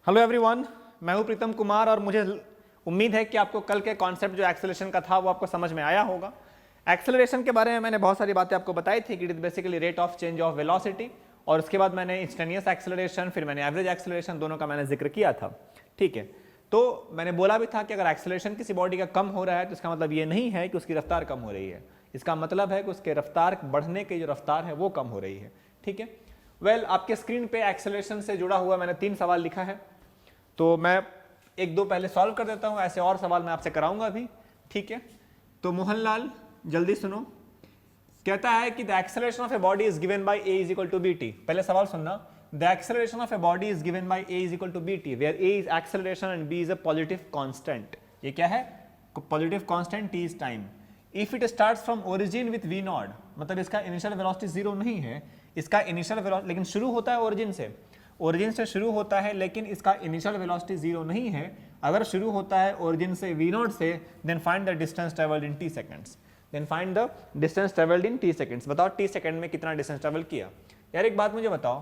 Hello everyone, मैं हूं प्रीतम कुमार और मुझे उम्मीद है कि आपको कल के कॉन्सेप्ट जो एक्सेलरेशन का था वो आपको समझ में आया होगा। एक्सेलरेशन के बारे में मैंने बहुत सारी बातें आपको बताई थी कि it is basically rate of change of velocity, और उसके बाद मैंने इंस्टेंटेनियस एक्सेलरेशन, फिर मैंने एवरेज एक्सेलरेशन, दोनों का मैंने जिक्र किया था। ठीक है, तो मैंने बोला भी था कि अगर एक्सेलरेशन किसी बॉडी का कम हो रहा है तो इसका मतलब ये नहीं है कि उसकी रफ्तार कम हो रही है, इसका मतलब है कि उसके रफ्तार बढ़ने की जो रफ्तार है वो कम हो रही है। ठीक है, वेल आपके स्क्रीन पे एक्सेलरेशन से जुड़ा हुआ मैंने 3 सवाल लिखा है, तो मैं एक दो पहले सॉल्व कर देता हूं, ऐसे और सवाल मैं आपसे कराऊंगा भी। ठीक है, तो मोहनलाल जल्दी सुनो। कहता है कि the acceleration of a body is given by a is equal to bt। पहले सवाल सुनना, the acceleration of a body is given by a is equal to bt where a is acceleration and b is a positive constant. ये क्या है? Positive constant t is time. If it starts from origin with v not, मतलब इसका initial velocity zero नहीं है, इसका initial velocity लेकिन शुरू होता है ओरिजिन से, ओरिजिन से शुरू होता है लेकिन इसका इनिशियल वेलोसिटी जीरो नहीं है। अगर शुरू होता है ओरिजिन से v नॉट से, then find the distance travelled in t seconds. Then find the distance travelled in t seconds. बताओ t सेकंड में कितना डिस्टेंस ट्रेवल किया। यार एक बात मुझे बताओ,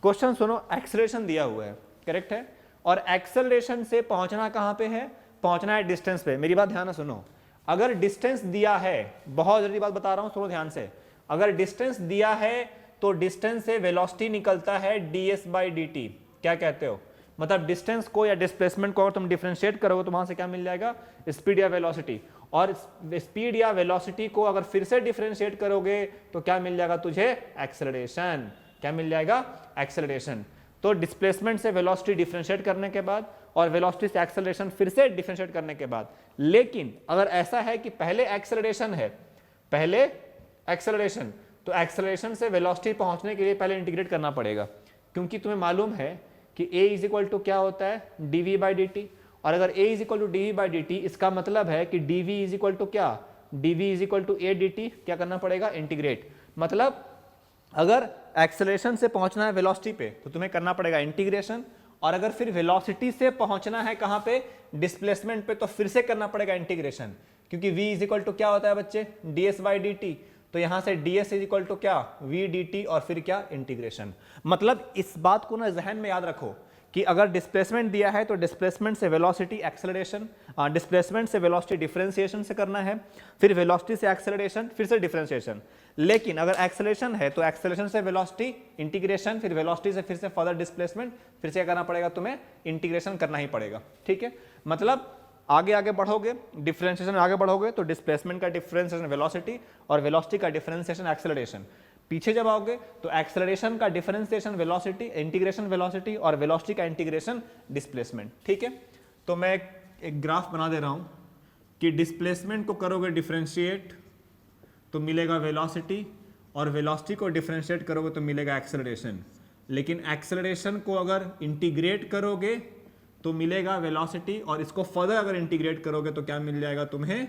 क्वेश्चन सुनो, एक्सेलरेशन दिया हुआ है, करेक्ट है, और एक्सेलरेशन से पहुंचना कहां पे है? पहुंचना है डिस्टेंस पे। मेरी बात ध्यान से सुनो, अगर डिस्टेंस दिया है, बहुत जल्दी बात बता रहा हूं, सुनो ध्यान से, अगर डिस्टेंस दिया है तो डिस्टेंस से वेलोसिटी निकलता है ds बाई dt। क्या कहते हो? मतलब डिस्टेंस को या डिस्प्लेसमेंट को अगर तुम डिफरेंशिएट करोगे तो वहां से क्या मिल जाएगा? स्पीड या वेलोसिटी। और स्पीड या वेलोसिटी को अगर फिर से डिफरेंशिएट करोगे तो क्या मिल जाएगा तुझे? एक्सेलरेशन। क्या मिल जाएगा? एक्सेलरेशन। तो डिस्प्लेसमेंट से वेलोसिटी डिफरेंशिएट करने के बाद और वेलोसिटी से एक्सेलरेशन फिर से डिफरेंशिएट करने के बाद, लेकिन अगर ऐसा है कि पहले एक्सेलरेशन है, पहले एक्सेलरेशन, तो एक्सेलरेशन से वेलोसिटी पहुंचने के लिए पहले इंटीग्रेट करना पड़ेगा, क्योंकि तुम्हें मालूम है कि a इज इक्वल टू क्या होता है? dv by dt। और अगर a is equal to dv by dt, इसका मतलब है कि dv इज इक्वल टू क्या? dv is equal to a dt। क्या करना पड़ेगा? इंटीग्रेट। मतलब अगर एक्सेलरेशन से पहुंचना है वेलोसिटी पे तो तुम्हें करना पड़ेगा इंटीग्रेशन, और अगर फिर वेलोसिटी से पहुंचना है कहां पे? डिस्प्लेसमेंट पे, तो फिर से करना पड़ेगा इंटीग्रेशन, क्योंकि v इज इक्वल टू क्या होता है बच्चे? ds by dt। तो यहां से ds इज इक्वल टू क्या? v dt, और फिर क्या? इंटीग्रेशन। मतलब इस बात को ना जहन में याद रखो कि अगर डिस्प्लेसमेंट दिया है तो डिस्प्लेसमेंट से वेलोसिटी एक्सेलरेशन, डिस्प्लेसमेंट से वेलोसिटी डिफरेंशिएशन से करना है, फिर वेलोसिटी से एक्सेलरेशन, फिर से डिफरेंशिएशन। लेकिन अगर एक्सेलरेशन है तो एक्सेलरेशन से वेलोसिटी इंटीग्रेशन, फिर वेलोसिटी से फिर से फर्दर डिस्प्लेसमेंट, फिर से क्या करना पड़ेगा? तुम्हें इंटीग्रेशन करना ही पड़ेगा। ठीक है, मतलब आगे आगे बढ़ोगे, डिफरेंशिएशन आगे बढ़ोगे तो डिस्प्लेसमेंट का डिफरेंशिएशन वेलोसिटी और वेलोसिटी का डिफरेंशिएशन एक्सेलरेशन। पीछे जब आओगे तो एक्सेलरेशन का डिफरेंशिएशन वेलोसिटी, इंटीग्रेशन वेलोसिटी, और वेलोसिटी का इंटीग्रेशन डिस्प्लेसमेंट। ठीक है, तो मैं एक ग्राफ बना दे रहा हूं कि डिस्प्लेसमेंट को करोगे डिफरेंशिएट तो मिलेगा वेलोसिटी, और वेलोसिटी को डिफरेंशिएट करोगे तो मिलेगा एक्सेलरेशन। लेकिन एक्सेलरेशन को अगर इंटीग्रेट करोगे तो मिलेगा वेलोसिटी, और इसको फर्दर अगर इंटीग्रेट करोगे तो क्या मिल जाएगा तुम्हें?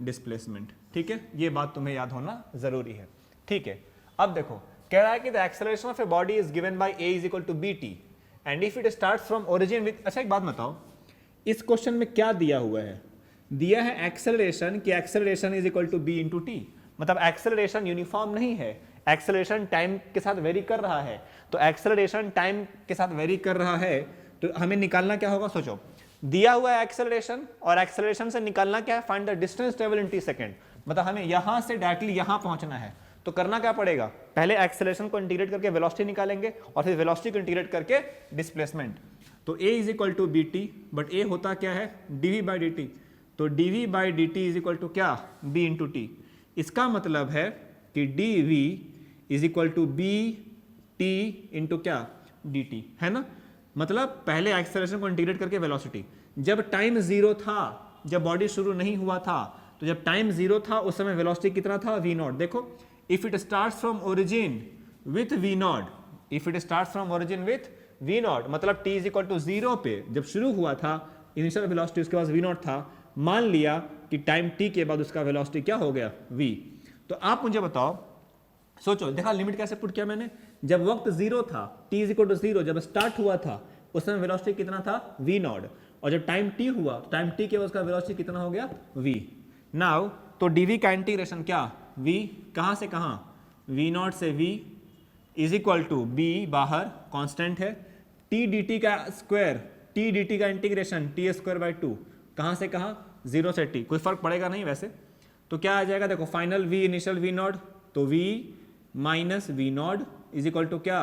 डिस्प्लेसमेंट। ठीक है, ये बात तुम्हें याद होना जरूरी है। ठीक है, अब देखो, कह रहा है कि the acceleration of a body is given by a is equal to bt and if it starts from origin with. अच्छा एक बात बताओ, इस क्वेश्चन में क्या दिया हुआ है? दिया है एक्सेलरेशन, कि acceleration is equal to b into T. मतलब एक्सेलरेशन यूनिफॉर्म नहीं है, एक्सेलरेशन टाइम के साथ वेरी कर रहा है। तो एक्सेलरेशन टाइम के साथ वेरी कर रहा है तो हमें निकालना क्या होगा? सोचो, दिया हुआ है एक्सेलरेशन, और एक्सेलरेशन से निकालना क्या है? Find the distance travel in t second. मतलब हमें यहां से डायरेक्टली यहां पहुंचना है, तो करना क्या पड़ेगा? पहले एक्सेलरेशन को इंटीग्रेट करके वेलोसिटी निकालेंगे, और फिर वेलोसिटी को इंटीग्रेट करके डिस्प्लेसमेंट। तो a is equal to bt, but a होता क्या है? dv by dt। तो dv by dt is equal to क्या? b into T. इसका मतलब है कि dv is equal to bt into क्या? dt, है ना। मतलब पहले एक्सेलरेशन को इंटीग्रेट करके वेलोसिटी। जब टाइम जीरो था, जब बॉडी शुरू नहीं हुआ था, तो जब टाइम जीरो था उस समय वेलोसिटी कितना था? v naught. देखो, if it starts from origin with v naught, if it starts from origin with v not, मतलब t is equal to zero पे जब शुरू हुआ था, इनिशियल वेलोसिटी उसके पास v नॉट था, मान लिया कि टाइम t के बाद उसका वेलोसिटी क्या हो गया? v। तो आप मुझे बताओ, सोचो, देखा लिमिट कैसे पुट किया मैंने? जब वक्त जीरो था, t is equal to zero, जब स्टार्ट हुआ था उस समय वेलोसिटी कितना था? v नॉट। और जब टाइम t हुआ, टाइम t के बाद उसका वेलोसिटी कितना हो गया? v। नाउ तो dv का इंटीग्रेशन क्या? v कहां से कहां? v नॉट से v is equal to b बाहर कांस्टेंट है, टी डी टी का स्क्वायर, टी डी टी का integration T square by two, कहाँ से कहाँ, 0 से t, कोई फर्क पड़ेगा नहीं वैसे। तो क्या आ जाएगा, देखो final v initial v naught, तो v minus v naught is equal to क्या,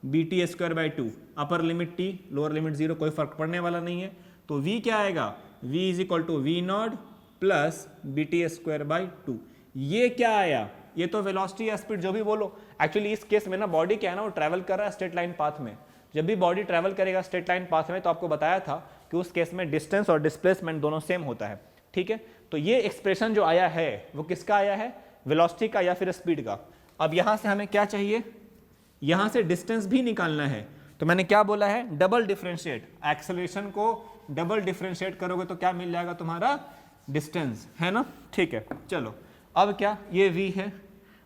b T square by two, upper limit t lower limit 0, कोई फर्क पड़ने वाला नहीं है। तो v क्या आएगा, v is equal to V nought plus B T square by two. ये क्या आया, ये तो वेलोसिटी या स्पीड जो भी बोलो। एक्चुअली इस केस में ना बॉडी क्या है ना, वो ट्रैवल कर रहा है स्ट्रेट लाइन पाथ में। जब भी बॉडी ट्रैवल करेगा स्ट्रेट लाइन पाथ में, तो आपको बताया था कि उस केस में डिस्टेंस और डिस्प्लेसमेंट दोनों सेम होता है, ठीक है। तो ये एक्सप्रेशन जो आया है वो किसका आया है, वेलोसिटी का या फिर स्पीड का। अब यहां से हमें क्या चाहिए, यहां से डिस्टेंस भी निकालना है। तो मैंने क्या बोला है, डबल डिफरेंशिएट, एक्सेलरेशन को डबल डिफरेंशिएट करोगे तो क्या मिल जाएगा तुम्हारा, डिस्टेंस, है ना, ठीक है। चलो अब क्या, ये v है,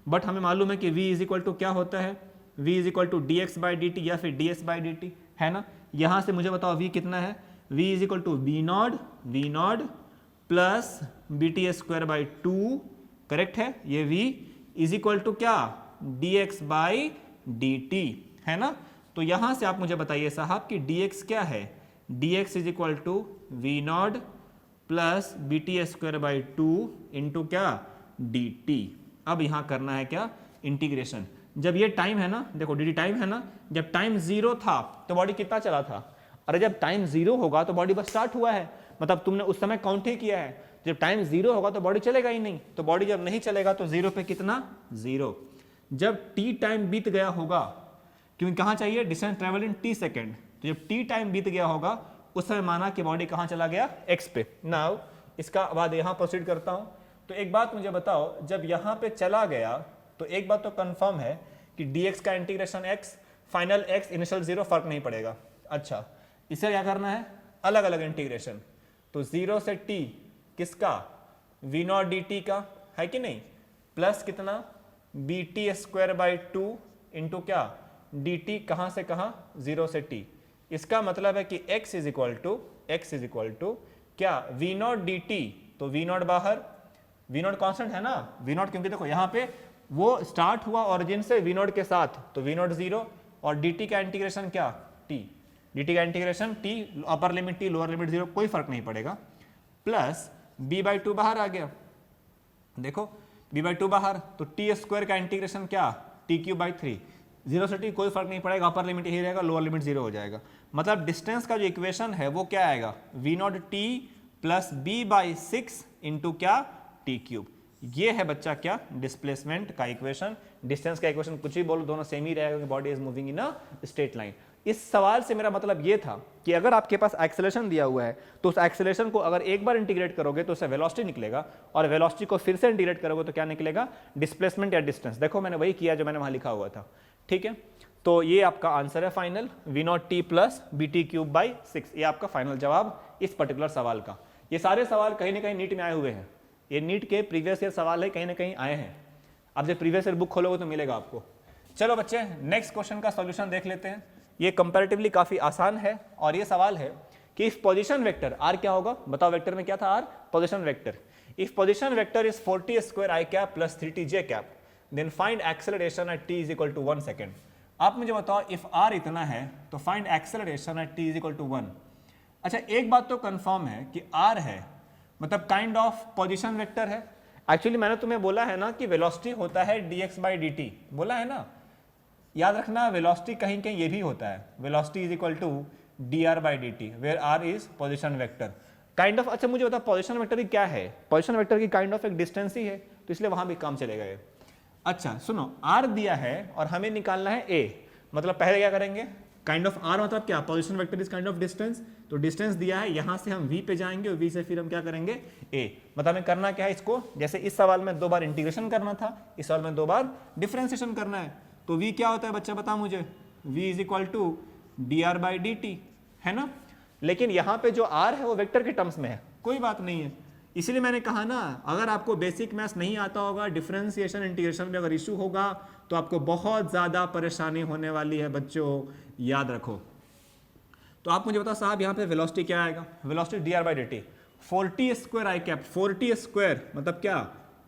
बट हमें मालूम है कि v इज इक्वल टू क्या होता है, v is equal to D X by D T या फिर D S by D T, है ना। यहां से मुझे बताओ v कितना है, v is equal to V nought plus B T square by two, correct है। ये v इज इक्वल टू क्या, D X by D T, है ना। तो यहां से आप मुझे बताइए साहब कि dx क्या है, dx is equal to V nought plus B T square by two into क्या, डी टी। अब यहां करना है क्या, इंटीग्रेशन। जब ये टाइम है ना, देखो डी टी टाइम है ना, जब टाइम 0 था तो बॉडी कितना चला था, अरे जब टाइम 0 होगा तो बॉडी बस स्टार्ट हुआ है, मतलब तुमने उस समय काउंट ही किया है। जब टाइम 0 होगा तो बॉडी चलेगा ही नहीं, तो बॉडी जब नहीं चलेगा तो 0 पे कितना, 0। जब t टाइम बीत गया होगा, क्योंकि कहाँ चाहिए, distance travel in t second, तो जब t टाइम बीत गया होगा उस समय माना कि बॉडी कहाँ चला गया, x पे। नाउ इसका बाद यहाँ प्रोसीड करता हूँ। तो एक बात मुझे बताओ, जब यहाँ पे चला गया तो एक बात तो कंफर्म है कि dx का integration x, final x, initial 0, फर्क नहीं पड़ेगा। अच्छा, इसे क्या करना है, अलग अलग इंटीग्रेशन। तो 0 से t किसका, v नॉट डी टी का, है कि नहीं, प्लस कितना, B T square by two into क्या, डी टी, कहाँ से कहाँ, 0 से t। इसका मतलब है कि x इज इक्वल टू क्या, v नॉट डी टी, तो v नॉट बाहर, v नॉट कॉन्स्टेंट है ना, v नॉट, क्योंकि देखो यहाँ पे वो स्टार्ट हुआ ओरिजिन से v नॉट के साथ, तो v नॉट 0, और dt का इंटीग्रेशन क्या, t, dt का integration t, upper limit t lower limit 0, कोई फर्क नहीं पड़ेगा, प्लस b बाई टू बाहर आ गया, देखो b बाई टू बाहर, तो टी स्क्वायर का इंटीग्रेशन क्या, टी क्यू बाई 3, 0 से t कोई फर्क नहीं पड़ेगा, अपर लिमिट यही रहेगा, लोअर लिमिट 0 हो जाएगा। मतलब डिस्टेंस का जो इक्वेशन है वो क्या आएगा, v nought T plus B by 6 into क्या, टी क्यूब। ये है बच्चा क्या, डिस्प्लेसमेंट का इक्वेशन। डिस्टेंस का इक्वेशन कुछ भी बोलो, दोनों सेम ही रहेगा, क्योंकि body is moving in a straight line. इस सवाल से मेरा मतलब ये था कि अगर आपके पास एक्सेलरेशन दिया हुआ है तो उस एक्सेलरेशन को अगर एक बार इंटीग्रेट करोगे तो उससे वेलोसिटी निकलेगा, और वेलोसिटी को फिर से इंटीग्रेट करोगे तो क्या निकलेगा, डिस्प्लेसमेंट या डिस्टेंस। देखो मैंने वही किया जो मैंने वहां लिखा हुआ था, ठीक है। तो ये आपका आंसर है final, V nought T plus B T cube by 6, ये आपका फाइनल जवाब इस पर्टिकुलर सवाल का। ये सारे सवाल कहीं ना कहीं नीट में आए हुए हैं, ये नीट के प्रीवियस ईयर सवाल है, कहीं ना कहीं आए हैं। अब जब प्रीवियस ईयर बुक खोलोगे तो मिलेगा आपको। चलो बच्चे, नेक्स्ट क्वेश्चन का सॉल्यूशन देख लेते हैं। ये कंपैरेटिवली काफी आसान है, और ये सवाल है कि इफ पोजीशन वेक्टर r क्या होगा, बताओ वेक्टर में क्या था, r position vector. If position vector is 40 square i cap plus 3t j cap, then find acceleration at t is equal to 1 second. आप मुझे बताओ, इफ r इतना है तो find acceleration at t is equal to 1। अच्छा, एक बात तो कंफर्म है कि r है, मतलब काइंड ऑफ पोजीशन वेक्टर है। एक्चुअली मैंने तुम्हें बोला है ना कि वेलोसिटी होता है dx बाई dt, बोला है ना, याद रखना वेलोसिटी कहीं कहीं ये भी होता है, velocity is equal to dr by dt, where r is position vector kind of. अच्छा मुझे बता, पोजीशन वेक्टर क्या है, पोजीशन वेक्टर की काइंड ऑफ एक डिस्टेंस ही है, तो इसलिए वहां भी काम चलेगा ये। अच्छा सुनो, r दिया है और हमें निकालना है a, मतलब पहले क्या करेंगे, काइंड ऑफ r मतलब क्या, position vector is kind of distance, तो डिस्टेंस दिया है, यहां से हम v पे जाएंगे और v से फिर हम क्या करेंगे, a। मतलब हमें करना क्या है, इसको जैसे इस सवाल में 2 बार इंटीग्रेशन करना था, इस सवाल में 2 बार डिफरेंशिएशन करना है। तो v क्या होता है बच्चा, बता मुझे, v is equal to dr by dt, है ना। लेकिन यहाँ पे जो r है वो वेक्टर के टर्म्स में है, कोई बात नहीं है। इसलिए मैंने कहा ना, अगर आपको बेसिक मैथ्स नहीं आता होगा, डिफरेंशिएशन इंटीग्रेशन में अगर इशू होगा तो आपको बहुत ज़्यादा परेशानी होने वाली है बच्चों, याद रखो। तो आप मुझे बताओ साहब, यहाँ पे वेलोसिटी क्या आएगा, velocity dr by dt, 40 square I cap, 40 square मतलब क्या,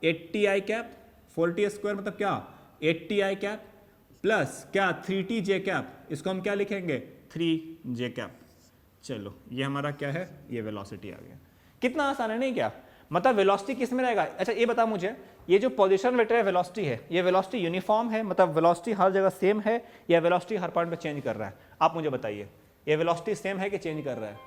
80 आई कैप, 40 स्क्वायर मतलब क्या, 80 आई कैप, प्लस क्या 3t j कैप, इसको हम क्या लिखेंगे, 3 j कैप। चलो ये हमारा क्या है, ये वेलोसिटी आ गया। कितना आसान है नहीं क्या? मतलब वेलोसिटी किस में रहेगा? अच्छा ये बता मुझे, ये जो पोजीशन वेक्टर है वेलोसिटी है, ये वेलोसिटी यूनिफॉर्म है, मतलब वेलोसिटी हर जगह सेम है या वेलोसिटी हर पॉइंट पे चेंज कर रहा है? आप मुझे बताइए, ये वेलोसिटी सेम है कि चेंज कर रहा है?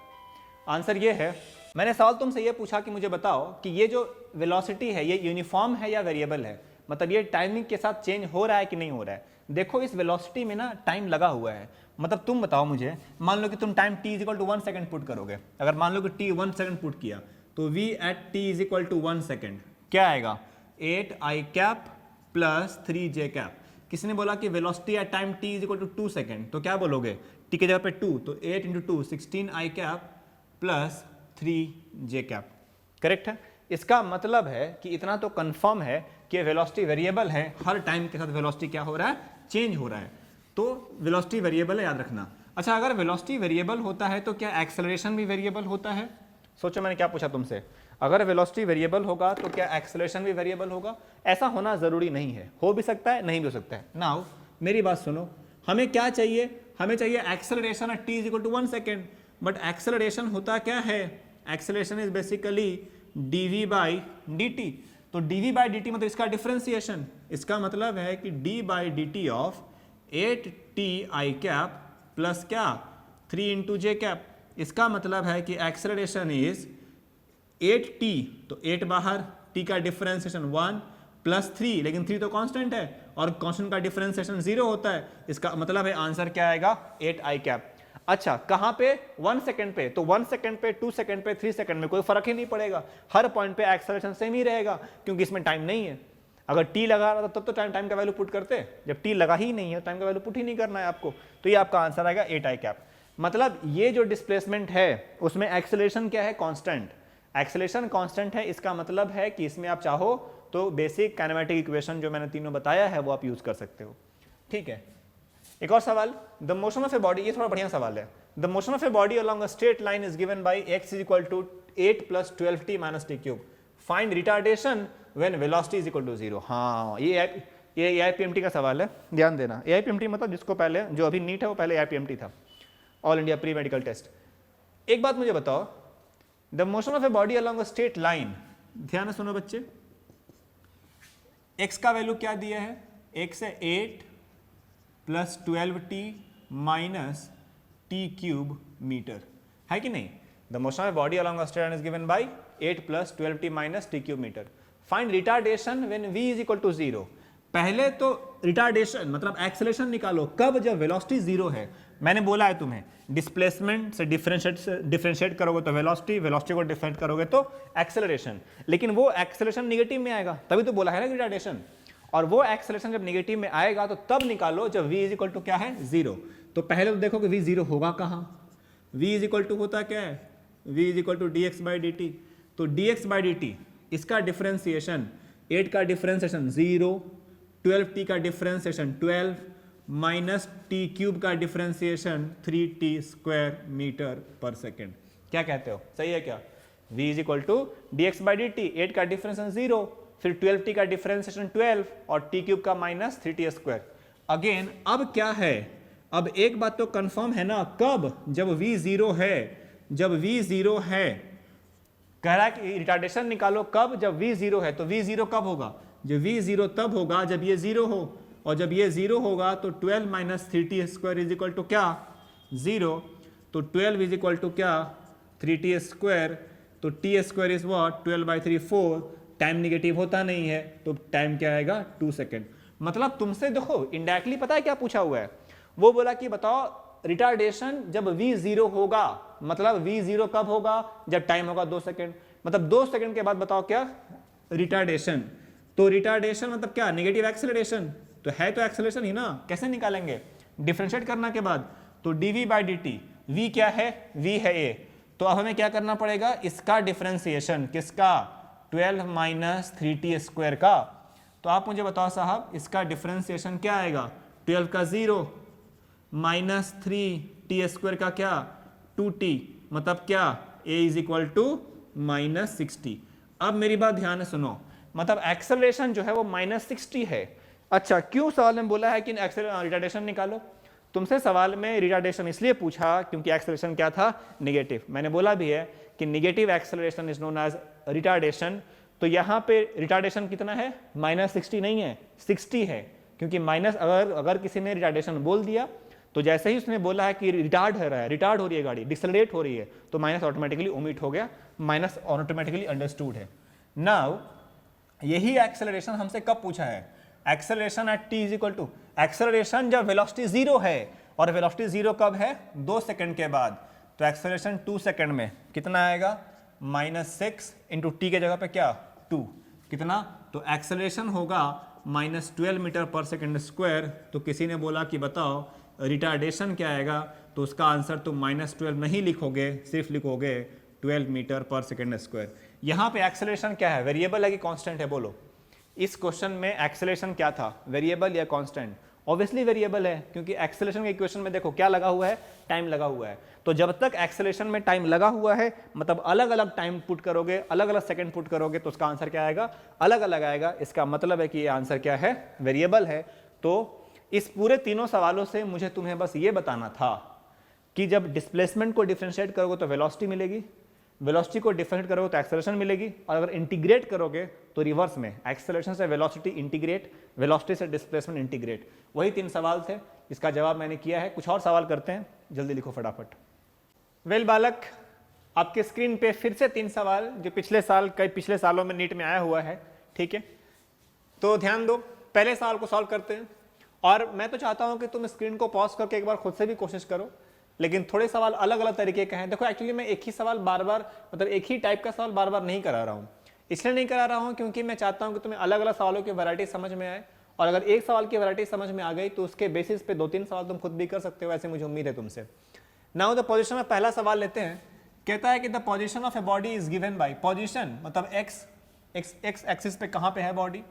आंसर ये है। मैंने सवाल तुमसे ये पूछा कि मुझे बताओ कि ये जो वेलोसिटी है ये यूनिफॉर्म है या वेरिएबल है, मतलब ये टाइमिंग के साथ चेंज हो रहा है कि नहीं हो रहा है? देखो इस वेलोसिटी में ना टाइम लगा हुआ है, मतलब तुम बताओ मुझे, मान लो कि तुम time t is equal to 1 second put करोगे, अगर मान लो कि t 1 सेकंड पुट किया तो v at t is equal to 1 second क्या आएगा? 8i cap plus 3j cap. किसी ने बोला कि velocity at time t is equal to 2 second, तो क्या बोलोगे? t की जगह पे 2, तो 8 into 2 16i cap plus 3j cap. Correct है? इसका मतलब है कि इतना तो कंफर्म है कि वेलोसिटी वेरिएबल है, हर टाइम के साथ वेलोसिटी क्या हो रहा है? चेंज हो रहा है। तो वेलोसिटी वेरिएबल है, याद रखना। अच्छा अगर वेलोसिटी वेरिएबल होता है तो क्या एक्सेलरेशन भी वेरिएबल होता है? सोचो मैंने क्या पूछा तुमसे, अगर वेलोसिटी वेरिएबल होगा तो क्या एक्सेलरेशन भी वेरिएबल होगा? ऐसा होना जरूरी नहीं है, हो भी सकता है नहीं भी हो सकता है। नाउ मेरी बात सुनो, हमें क्या चाहिए? हमें चाहिए acceleration at t is equal to 1 second, but acceleration होता क्या है? Acceleration is basically dv by dt। तो dv बाई dt मतलब इसका डिफरेंशिएशन, इसका मतलब है कि d by dt of 8ti cap plus क्या 3 इंटू जे कैप। इसका मतलब है कि एक्सेलरेशन इज 8t, तो 8 बाहर, t का डिफरेंशिएशन 1 प्लस 3, लेकिन 3 तो कांस्टेंट है और कांस्टेंट का डिफरेंशिएशन 0 होता है। इसका मतलब है आंसर क्या आएगा? 8i cap. अच्छा कहाँ पे? 1 सेकंड पे, तो 1 सेकंड पे, 2 सेकंड पे, 3 सेकंड में कोई फर्क ही नहीं पड़ेगा, हर पॉइंट पे एक्सेलरेशन सेम ही रहेगा क्योंकि इसमें टाइम नहीं है। अगर t लगा रहा था तब तो टाइम का वैल्यू पुट करते, जब t लगा ही नहीं है टाइम का वैल्यू पुट ही नहीं करना है आपको, तो ये आपका आंसर आएगा 8i कैप। मतलब ये जो डिस्प्लेसमेंट है उसमें एक्सेलरेशन क्या है? कांस्टेंट। एक्सेलरेशन कांस्टेंट है, इसका मतलब है कि इसमें आप चाहो तो बेसिक काइनेमेटिक इक्वेशन जो मैंने तीनों बताया है वो आप यूज कर सकते हो। ठीक है, एक और सवाल, the motion of a body, ये थोड़ा बढ़िया सवाल है। The motion of a body along a straight line is given by x is equal to 8 plus 12t minus t cube, find retardation when velocity is equal to 0। हाँ ये AIPMT का सवाल है, ध्यान देना। AIPMT मतलब जिसको पहले, जो अभी नीट है वो पहले AIPMT था, all India pre medical test. एक बात मुझे बताओ, the motion of a body along a straight line, ध्यान से सुनो बच्चे, x का वैल्यू क्या दिया है? x है 8 plus 12t minus t cube meter, है कि नहीं? The motion of body along a straight line is given by 8 plus 12t minus t cube meter. Find retardation when v is equal to 0। पहले तो retardation मतलब acceleration निकालो कब? जब velocity 0 है। मैंने बोला है तुम्हें, डिस्प्लेसमेंट से डिफरेंशिएट करोगे तो वेलोसिटी, वेलोसिटी को डिफरेंशिएट करोगे तो एक्सेलरेशन, लेकिन वो एक्सेलरेशन नेगेटिव में आएगा, तभी तो बोला है ना रिटार्डेशन। और वो एक्सेलरेशन जब नेगेटिव में आएगा तो तब निकालो जब v इज इक्वल टू क्या है? 0। तो पहले तो देखो कि v 0 होगा कहाँ? v इज इक्वल टू होता क्या है? v is equal to dx by dt। तो dx बाई dt इसका डिफरेंशिएशन 8 का डिफरेंशिएशन 0, 12t का डिफरेंशिएशन 12 माइनस टी क्यूब का डिफरेंशिएशन 3t स्क्वायर मीटर पर सेकेंड। क्या कहते हो, सही है क्या? v is equal to dx by dt, 8 का डिफरेंशिएशन 0, फिर 12t का डिफरेंशिएशन 12 और t क्यूब का माइनस 3t स्क्वायर। अगेन अब क्या है? अब एक बात तो कंफर्म है ना, कब? जब v 0 है। जब v 0 है, कह रहा है कि रिटार्डेशन निकालो कब? जब v 0 है। तो v 0 कब होगा? जब v 0 तब होगा जब ये 0 हो, और जब ये 0 होगा तो 12 minus 3t square is equal to क्या? 0। तो 12 इज इक्वल टू क्या? 3t square. तो t square is what? 12 by 3 4। Time negative होता नहीं है तो टाइम क्या आएगा? 2 सेकेंड। मतलब तुमसे देखो इनडायरेक्टली पता है क्या पूछा हुआ है? वो बोला कि बताओ रिटार्डेशन जब v 0 होगा, मतलब v 0 कब होगा? जब टाइम होगा 2 सेकेंड, मतलब 2 सेकेंड के बाद बताओ क्या रिटार्डेशन। तो रिटार्डेशन मतलब क्या? नेगेटिव एक्सेलरेशन, तो है तो एक्सेलरेशन ही ना, कैसे निकालेंगे? डिफरेंशिएट करना के बाद, तो dv बाई dt, v क्या है? v है a, तो अब हमें क्या करना पड़ेगा? इसका डिफरेंशिएशन, किसका? 12 माइनस 3t स्क्वायर का। तो आप मुझे बताओ साहब इसका डिफरेंशिएशन क्या आएगा? 12 का 0 माइनस 3t स्क्वायर का क्या? 2t, मतलब क्या? a is equal to minus 60। अब मेरी बात ध्यान से सुनो, मतलब एक्सेलरेशन जो है वो माइनस 60 है। अच्छा क्यों सवाल में बोला है कि रिटार्डेशन निकालो? तुमसे सवाल में रिटार्डेशन इसलिए पूछा क्योंकि एक्सेलरेशन क्या था, नेगेटिव। मैंने बोला भी है कि negative acceleration is known as retardation. तो यहाँ पे रिटार्डेशन कितना है, -60 नहीं है, 60 है, क्योंकि माइनस अगर किसी ने रिटार्डेशन बोल दिया तो जैसे ही उसने बोला है कि रिटार्ड हो रहा है, रिटार्ड हो रही है गाड़ी, डिसलरेट हो रही है, तो माइनस ऑटोमेटिकली ओमिट हो गया, माइनस ऑटोमेटिकली अंडरस्टूड है। नाउ यही एक्सेलरेशन हमसे कब पूछा है, acceleration at t is equal to, acceleration जब वेलोसिटी 0 है, और वेलोसिटी 0 कब है, 2 सेकंड के बाद, तो एक्सेलरेशन 2 सेकंड में कितना आएगा, -6 इंटू टी के जगह पे क्या 2, कितना, तो एक्सेलरेशन होगा -12 मीटर पर सेकंड स्क्वायर। तो किसी ने बोला कि बताओ रिटार्डेशन क्या आएगा, तो उसका आंसर तुम -12 नहीं लिखोगे, सिर्फ लिखोगे 12 मीटर पर सेकंड स्क्वायर। यहाँ पे एक्सेलरेशन क्या है, वेरिएबल है कि कांस्टेंट है, बोलो। इस क्वेश्चन में एक्सेलरेशन क्या था, वेरिएबल या कांस्टेंट? ऑब्वियसली वेरिएबल है, क्योंकि एक्सेलरेशन के इक्वेशन में देखो क्या लगा हुआ है, टाइम लगा हुआ है। तो जब तक एक्सेलरेशन में टाइम लगा हुआ है, मतलब अलग अलग टाइम पुट करोगे, अलग अलग सेकंड पुट करोगे, तो उसका आंसर क्या आएगा, अलग अलग आएगा। इसका मतलब है कि ये आंसर क्या है, वेरिएबल है। तो इस पूरे तीनों सवालों से मुझे तुम्हें बस ये बताना था कि जब डिस्प्लेसमेंट को डिफरेंशिएट करोगे तो वेलोसिटी मिलेगी, वेलोसिटी को डिफरेंशिएट करोगे तो एक्सेलरेशन मिलेगी, और अगर इंटीग्रेट करोगे तो रिवर्स में, एक्सेलरेशन से वेलोसिटी इंटीग्रेट, वेलोसिटी से डिस्प्लेसमेंट इंटीग्रेट। वही 3 सवाल थे, इसका जवाब मैंने किया है। कुछ और सवाल करते हैं, जल्दी लिखो फटाफट। वेल बालक, आपके स्क्रीन पे फिर से 3 सवाल जो कई पिछले सालों में नीट में आया हुआ है, ठीक है। तो ध्यान दो, पहले सवाल को सॉल्व करते हैं, और मैं तो चाहता हूं कि तुम स्क्रीन को पॉज करके एक बार खुद से भी कोशिश करो, लेकिन थोड़े सवाल अलग अलग तरीके के हैं। देखो एक्चुअली मैं एक ही सवाल बार बार, मतलब एक ही टाइप का सवाल बार बार नहीं करा रहा हूँ। इसलिए नहीं करा रहा हूँ क्योंकि मैं चाहता हूँ कि तुम्हें अलग अलग सवालों की वैरायटी समझ में आए, और अगर एक सवाल की वैरायटी समझ में आ गई तो उसके बेसिस पे 2-3 सवाल तुम खुद भी कर सकते हो, ऐसे मुझे उम्मीद है तुमसे। नाउ द पोजीशन में पहला सवाल लेते हैं। कहता है कि the position of a body is given bye, position मतलब एक्स एक्सिस पे कहाँ पे है बॉडी,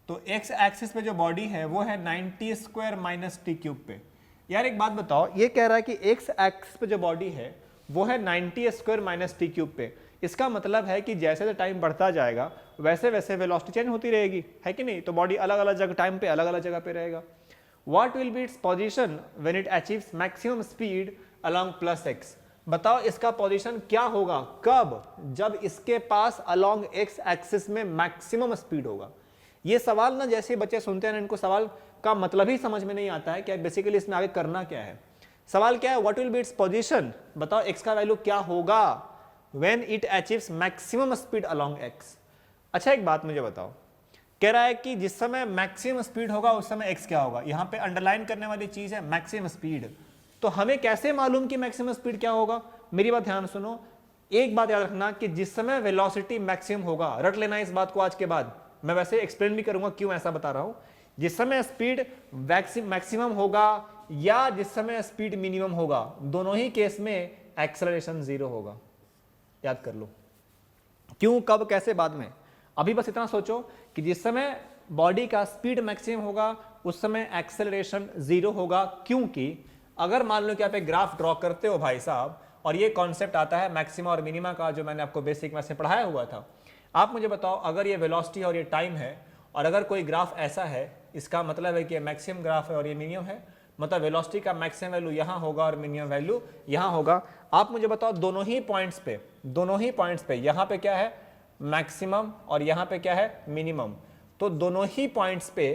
तो एक्स एक्सिस पे जो बॉडी है वो है 90 स्क्वायर माइनस टी क्यूब पे। यार एक बात बताओ, ये कह रहा है कि एक्स एक्सिस पे जो बॉडी है वो है 90 स्क्वायर माइनस टी क्यूब पे। इसका मतलब है कि जैसे जैसे टाइम बढ़ता जाएगा वैसे वैसे वेलोसिटी चेंज होती रहेगी, है कि नहीं? तो बॉडी अलग अलग जगह टाइम पे अलग अलग जगह पे रहेगा। What will be its position when it achieves maximum speed along plus x. बताओ इसका पोजीशन क्या होगा, कब, जब इसके पास अलोंग एक्स एक्सिस में मैक्सिमम स्पीड होगा। ये सवाल ना जैसे बच्चे सुनते हैं, इनको सवाल का मतलब ही समझ में नहीं आता है कि बेसिकली इसमें आगे करना क्या है। सवाल क्या है, what will be its position, बताओ एक्स का वैल्यू क्या होगा when it achieves maximum speed along x. अच्छा एक बात मुझे बताओ, कह रहा है कि जिस समय मैक्सिमम स्पीड होगा उस समय एक्स क्या होगा। यहां पे अंडरलाइन करने वाली चीज है मैक्सिमम स्पीड। तो हमें कैसे मालूम कि मैक्सिमम स्पीड क्या होगा? मेरी बात ध्यान सुनो, एक बात याद रखना कि जिस समय वेलोसिटी मैक्सिमम होगा, रट लेना इस बात को आज के बाद, मैं वैसे एक्सप्लेन भी करूंगा क्यों ऐसा बता रहा हूं। जिस समय स्पीड मैक्सिमम होगा या जिस समय स्पीड मिनिमम होगा, दोनों ही केस में एक्सेलरेशन 0 होगा। याद कर लो, क्यों, कब, कैसे, बाद में। अभी बस इतना सोचो कि जिस समय बॉडी का स्पीड मैक्सिमम होगा उस समय एक्सेलरेशन 0 होगा, क्योंकि अगर मान लो कि आप एक ग्राफ ड्रॉ करते हो भाई साहब, और ये कॉन्सेप्ट आता है मैक्सिमा और मिनिमा का, जो मैंने आपको बेसिक में से पढ़ाया हुआ था। आप मुझे बताओ, अगर ये वेलोसिटी और ये टाइम है, और अगर कोई ग्राफ ऐसा है, इसका मतलब है कि मैक्सिमम ग्राफ है और ये मिनिमम है, मतलब वेलोसिटी का मैक्सिमम वैल्यू यहाँ होगा और मिनिमम वैल्यू यहाँ होगा। आप मुझे बताओ दोनों ही पॉइंट्स पे यहाँ पे क्या है मैक्सिमम और यहाँ पे क्या है मिनिमम, तो दोनों ही पॉइंट्स पे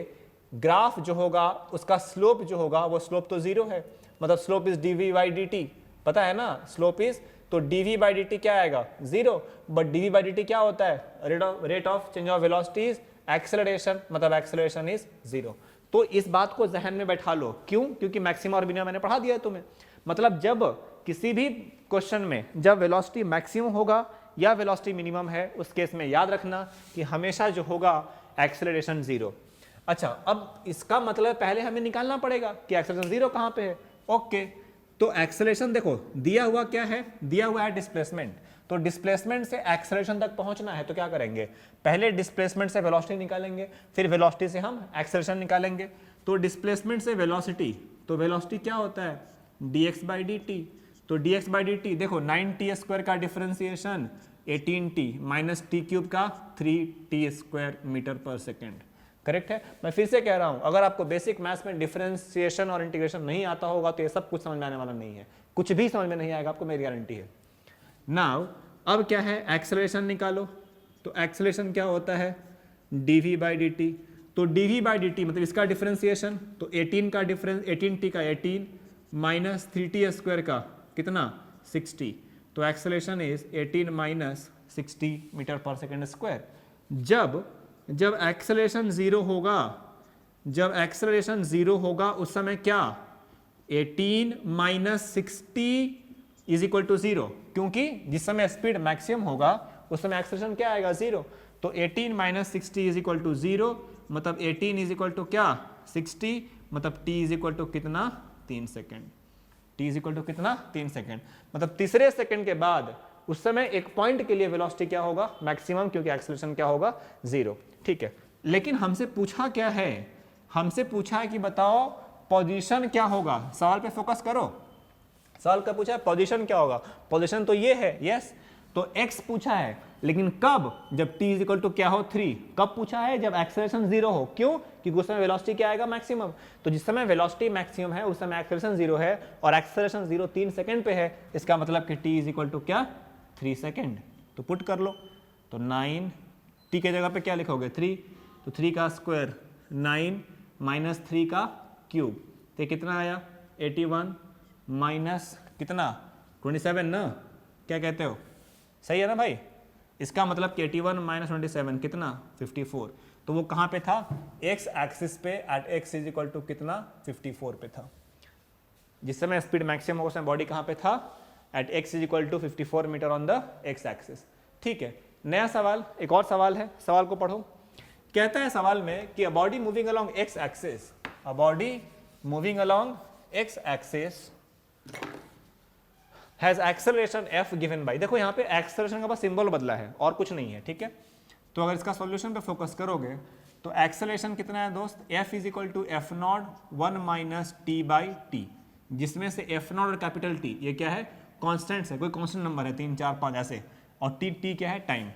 ग्राफ जो होगा उसका स्लोप जो होगा वो स्लोप तो 0 है, मतलब slope is dv by dt, पता है ना स्लोप इज, तो dv by dt क्या आएगा 0, बट dv by dt क्या होता है, rate of change of velocity is acceleration, मतलब एक्सेलरेशन इज 0। तो इस बात को जहन में बैठा लो, क्यों, क्योंकि मैक्सिमम और मिनिमम मैंने पढ़ा दिया है तुम्हें। मतलब जब किसी भी क्वेश्चन में जब वेलोसिटी मैक्सिमम होगा या वेलोसिटी मिनिमम है, उस केस में याद रखना कि हमेशा जो होगा एक्सेलरेशन 0। अच्छा, अब इसका मतलब पहले हमें निकालना पड़ेगा कि एक्सेलरेशन 0 कहां पे है। ओके, तो एक्सेलरेशन देखो दिया हुआ क्या है, दिया हुआ है डिस्प्लेसमेंट। तो डिस्प्लेसमेंट से एक्सेलरेशन तक पहुंचना है तो क्या करेंगे, पहले डिस्प्लेसमेंट से वेलोसिटी निकालेंगे, फिर वेलोसिटी से हम एक्सेलरेशन निकालेंगे। तो डिस्प्लेसमेंट से वेलोसिटी, तो वेलोसिटी क्या होता है dx by dt, तो dx by dt देखो 9t स्क्वायर का differentiation 18t minus t cube का 3t स्क्वायर मीटर पर सेकेंड, करेक्ट है। मैं फिर से कह रहा हूं, अगर आपको बेसिक मैथ्स में डिफरेंशिएशन और इंटीग्रेशन नहीं आता होगा तो ये सब कुछ समझ में आने वाला नहीं है, कुछ भी समझ में नहीं आएगा आपको, मेरी गारंटी है। नाउ अब क्या है, एक्सेलरेशन निकालो। तो एक्सेलरेशन क्या होता है, dv/dt। तो dv/dt मतलब इसका डिफरेंशिएशन, तो 18 का डिफरेंस, 18t का 18 माइनस 3t² का कितना 60। तो एक्सेलरेशन इज 18 माइनस 60 मीटर पर सेकेंड स्क्वायर। जब एक्सेलरेशन जीरो होगा, जब एक्सेलरेशन जीरो होगा उस समय क्या, 18 minus 60 is equal to zero, क्योंकि जिस समय स्पीड मैक्सिमम होगा उस समय एक्सेलरेशन क्या आएगा, जीरो। तो 18 minus 60 is equal to zero, मतलब 18 इज इक्वल टू क्या 60, मतलब t इज इक्वल टू कितना 3 second. t is equal to कितना 3 सेकेंड, मतलब तीसरे सेकेंड के बाद उस समय एक पॉइंट के लिए वेलोसिटी क्या होगा, मैक्सिमम, क्योंकि एक्सेलरेशन क्या होगा, जीरो। ठीक है, लेकिन हमसे पूछा क्या है, हमसे पूछा है कि बताओ पोजीशन क्या होगा। सवाल पे फोकस करो, सवाल का पूछा है पोजीशन क्या होगा, पोजीशन तो ये है, यस। तो x पूछा है, लेकिन कब, जब t इज इक्वल टू क्या हो 3। कब पूछा है, जब एक्सेलरेशन जीरो हो। क्यों, क्योंकि उस समय वेलोसिटी क्या आएगा, मैक्सिमम। तो जिस समय वेलोसिटी मैक्सिमम है उस समय एक्सेलरेशन जीरो है, और एक्सेलरेशन जीरो 3 सेकंड पे है, इसका मतलब कि t इज इक्वल टू क्या 3 सेकंड। तो पुट कर लो, तो 9 t के जगह पे क्या लिखोगे 3, तो 3 का स्क्वायर 9 माइनस 3 का क्यूब, तो कितना आया 81 माइनस कितना 27 ना, क्या कहते हो, सही है ना भाई। इसका मतलब कि 81 माइनस 27 कितना 54। तो वो कहाँ पे था, x एक्सिस पे, at x is equal to कितना 54 पे था। जिस समय स्पीड मैक्सिमम हो उस समय बॉडी कहाँ पे था, at x is equal to 54 meter on the x axis. ठीक है, नया सवाल, एक और सवाल है, सवाल को पढ़ो। कहता है सवाल में कि अ body moving along x axis, a body moving along x axis has acceleration f given bye, देखो यहाँ पे एक्सेलरेशन का बस सिंबल बदला है और कुछ नहीं है। ठीक है, तो अगर इसका सॉल्यूशन पे फोकस करोगे तो एक्सेलरेशन कितना है दोस्त, f is equal to f naught 1 minus t/t, जिसमें से एफ नॉट और कैपिटल T ये क्या है, कॉन्स्टेंट्स है, कोई कॉन्स्टेंट नंबर है 3 4 5 ऐसे, और t क्या है, time.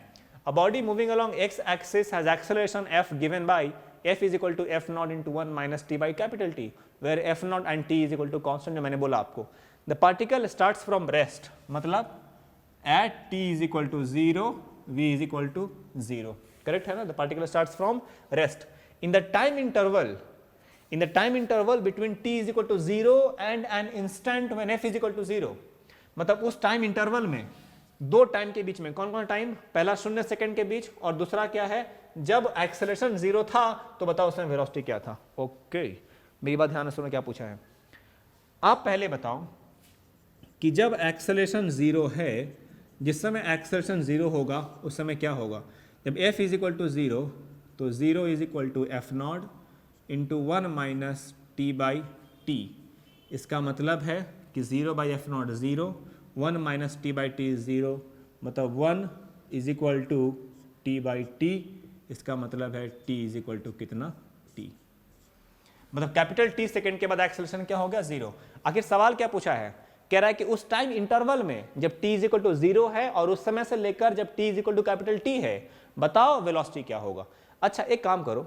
A body moving along x axis has acceleration f given by f is equal to f naught into 1 minus t/T, where f naught and t is equal to constant, जो मैंने बोला आपको। The particle starts from rest, मतलब at t is equal to 0, v is equal to 0, correct है ना। The particle starts from rest in the time interval between t is equal to 0 and an instant when f is equal to 0, मतलब उस time interval में, दो time के बीच में, कौन कौन टाइम, पहला 0 सेकंड के बीच और दूसरा क्या है, जब एक्सेलरेशन 0 था। तो बताओ उसमें वेलोसिटी क्या था। ओके, मेरी बात ध्यान से सुनो, क्या पूछा है। आप पहले बताओ कि जब एक्सेलरेशन जीरो है, जिस समय एक्सेलरेशन जीरो होगा उस समय क्या होगा, जब f is equal to zero, तो zero is equal to f naught into 1 minus t/t। इसका मतलब है कि 0 by F not 0, 1 minus t/t 0, मतलब 1 इज इक्वल टू t/t। इसका मतलब है t इज इक्वल टू कितना t, मतलब कैपिटल T सेकेंड के बाद एक्सेलरेशन क्या हो गया, जीरो। आखिर सवाल क्या पूछा है, कह रहा है कि उस टाइम इंटरवल में जब t इज इक्वल टू 0 है और उस समय से लेकर जब t is equal to capital T है, बताओ वेलोसिटी क्या होगा। अच्छा एक काम करो,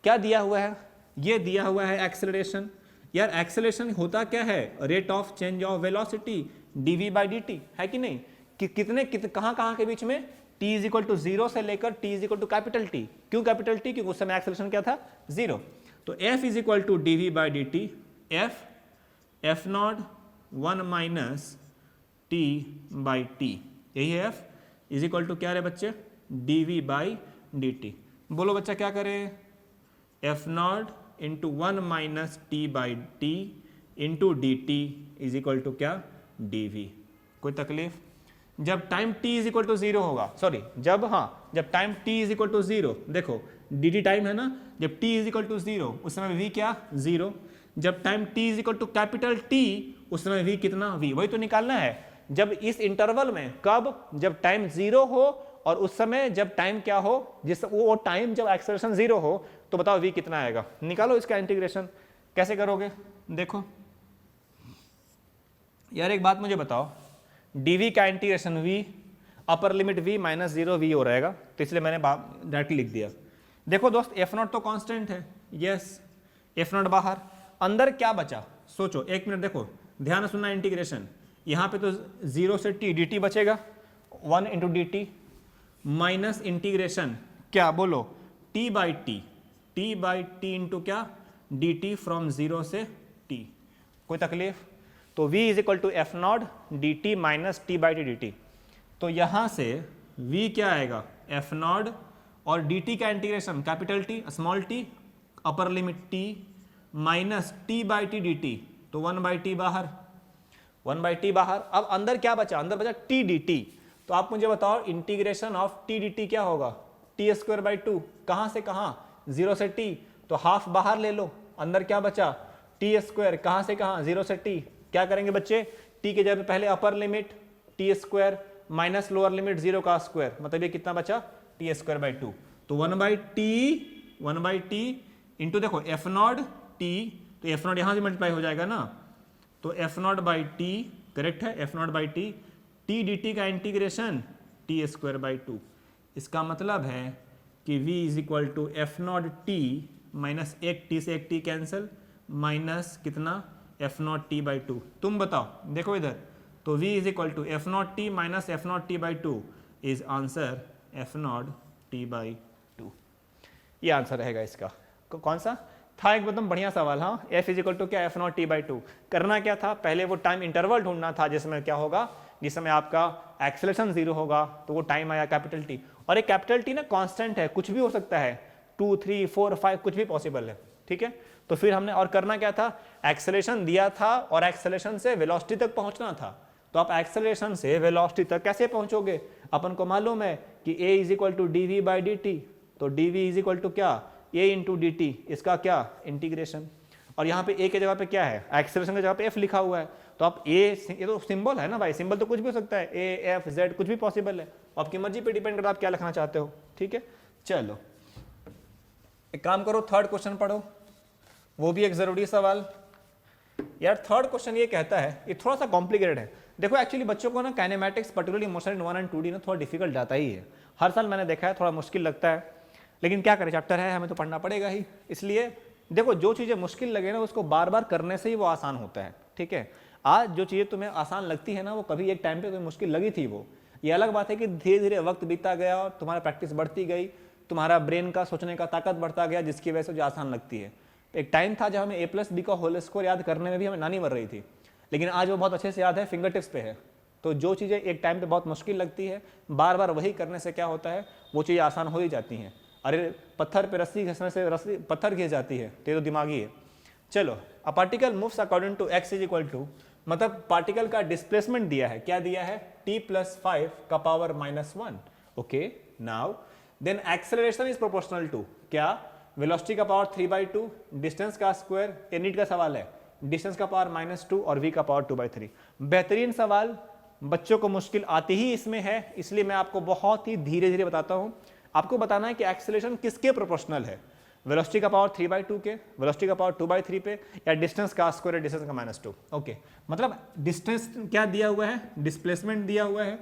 क्या दिया हुआ है, ये दिया हुआ है एक्सेलरेशन। यार एक्सेलरेशन होता क्या है, rate of change of velocity dv/dt, है कि नहीं, कि कहां के बीच में, t इज इक्वल टू 0 से लेकर t is equal to capital T। क्यों कैपिटल T, क्योंकि उस समय एक्सेलरेशन क्या था, 0। तो f is equal to dv/dt, f naught 1 minus t/t, यही है f इज इक्वल टू क्या रहे बच्चे, dv/dt। बोलो बच्चा क्या करें, f naught into 1 minus t/t into dt is equal to क्या, dv। कोई तकलीफ, जब time t is equal to 0 होगा, सॉरी जब time t is equal to 0, देखो dt टाइम है ना, जब t इज इक्वल टू 0 उस समय v क्या, 0। जब time t is equal to capital T उस समय v कितना, v, वही तो निकालना है। जब इस इंटरवल में, कब, जब टाइम 0 हो और उस समय जब टाइम क्या हो, जिस वो टाइम जब एक्सेलरेशन 0 हो, तो बताओ v कितना आएगा। निकालो इसका इंटीग्रेशन, कैसे करोगे, देखो यार एक बात मुझे बताओ, dv का integration v, upper limit v minus 0 v हो रहेगा, तो इसलिए मैंने डायरेक्टली लिख दिया। देखो दोस्त एफ नॉट तो कांस्टेंट है, यस, एफ नॉट बाहर, अंदर क्या बचा सोचो, एक मिनट देखो, ध्यान सुनना, इंटीग्रेशन यहाँ पे तो 0 से t dt बचेगा, 1 into d t minus integration क्या बोलो, t बाई टी इंटू क्या, डी टी फ्रॉम 0 से t, कोई तकलीफ? तो v is equal to f naught d t minus t by t D t, तो यहाँ से v क्या आएगा, एफ नॉट और डी टी का integration capital T small t upper limit t minus t by t D t, तो 1 by T बाहर, 1 by T बाहर। अब अंदर क्या बचा, अंदर बचा टी डी टी, तो आप मुझे बताओ integration of T D T क्या होगा, टी स्क्वायर बाई 2, कहाँ से कहाँ, 0 से t, तो हाफ बाहर ले लो, अंदर क्या बचा, टी स्क्वायर, कहाँ से कहाँ, 0 से t, क्या करेंगे बच्चे, t के जगह पहले upper limit T square minus lower limit 0 का स्क्वायर, मतलब ये कितना बचा, टी स्क्वायर बाई 2, तो 1 बाई टी इंटू देखो एफ नॉट टी, तो एफ नॉट यहाँ से मल्टीप्लाई हो जाएगा ना, तो f naught by t, correct है, f naught by t, t D T का इंटीग्रेशन टी स्क्वायर बाई 2, इसका मतलब है कि v is equal to f naught t minus एक टी से एक टी कैंसिल, माइनस कितना, एफ नॉट टी बाई 2, तुम बताओ, देखो इधर, तो v is equal to f naught t minus f naught t by 2 is answer f naught t by 2, ये आंसर रहेगा इसका। कौन सा था, एक एकदम बढ़िया सवाल, हाँ, f इज इक्वल टू क्या, एफ नॉट टी बाई 2, करना क्या था, पहले वो टाइम इंटरवल ढूंढना था जिसमें क्या होगा, जिसमें आपका एक्सेलरेशन 0 होगा, तो वो टाइम आया कैपिटल T, और एक कैपिटल T ना कांस्टेंट है, कुछ भी हो सकता है, 2 3 4 5 कुछ भी पॉसिबल है, ठीक है। तो फिर हमने और करना क्या था, एक्सेलरेशन दिया था और एक्सेलरेशन से वेलोसिटी तक पहुंचना था, तो आप एक्सेलरेशन से वेलोसिटी तक कैसे पहुंचोगे, अपन को मालूम है कि a is equal to d v by D t, तो d v is equal to क्या, a इंटू डी टी, इसका क्या इंटीग्रेशन, और यहाँ पे a के जगह पे क्या है, एक्सेलरेशन की जगह पे f लिखा हुआ है, तो आप a, ये तो सिंबल है ना भाई, सिंबल तो कुछ भी हो सकता है, a f z कुछ भी पॉसिबल है, आपकी मर्जी पे डिपेंड करता है आप क्या लिखना चाहते हो, ठीक है। चलो एक काम करो, थर्ड क्वेश्चन पढ़ो, वो भी एक जरूरी सवाल यार। थर्ड क्वेश्चन ये कहता है, ये थोड़ा सा कॉम्प्लिकेटेड है, देखो एक्चुअली बच्चों को ना kinematics particularly motion in 1 and 2D ना थोड़ा डिफिकल्ट जाता ही है, हर साल मैंने देखा है, थोड़ा मुश्किल लगता है, लेकिन क्या करें, चैप्टर है, हमें तो पढ़ना पड़ेगा ही, इसलिए देखो जो चीज़ें मुश्किल लगे ना उसको बार बार करने से ही वो आसान होता है, ठीक है। आज जो चीज़ें तुम्हें आसान लगती है ना, वो कभी एक टाइम पे तुम्हें मुश्किल लगी थी, वो ये अलग बात है कि धीरे धीरे वक्त बीतता गया और तुम्हारा प्रैक्टिस बढ़ती गई, तुम्हारा ब्रेन का सोचने का ताकत बढ़ता गया, जिसकी वजह से जो आसान लगती है। एक टाइम था जब हमें a प्लस बी का होल स्क्वायर याद करने में भी हमें नानी मर रही थी, लेकिन आज वो बहुत अच्छे से याद है, फिंगर टिप्स पे है। तो जो चीज़ें एक टाइम पे बहुत मुश्किल लगती है, बार बार वही करने से क्या होता है, वो चीज़ें आसान हो ही जाती हैं। अरे पत्थर पे रस्सी घिसने से रस्सी पत्थर घिस जाती है, तो ये तो दिमागी है। चलो, a particle moves according to x is equal to, मतलब पार्टिकल का डिस्प्लेसमेंट दिया है, क्या दिया है, t प्लस 5 का power -1, okay. Now then acceleration is proportional to क्या, वेलोसिटी का पावर 3/2, डिस्टेंस का स्क्वायर, ये नीट का सवाल है, डिस्टेंस का पावर -2 और v का पावर 2/3। बेहतरीन सवाल, बच्चों को मुश्किल आती ही इसमें है, इसलिए मैं आपको बहुत ही धीरे धीरे बताता हूं। आपको बताना है कि एक्सेलरेशन किसके प्रोपोर्शनल है, वेलोसिटी का पावर 3/2 के, वेलोसिटी का पावर 2/3 पे, या डिस्टेंस का स्क्वायर है डिस्टेंस का -2, ओके। मतलब डिस्टेंस क्या दिया हुआ है, डिस्प्लेसमेंट दिया हुआ है,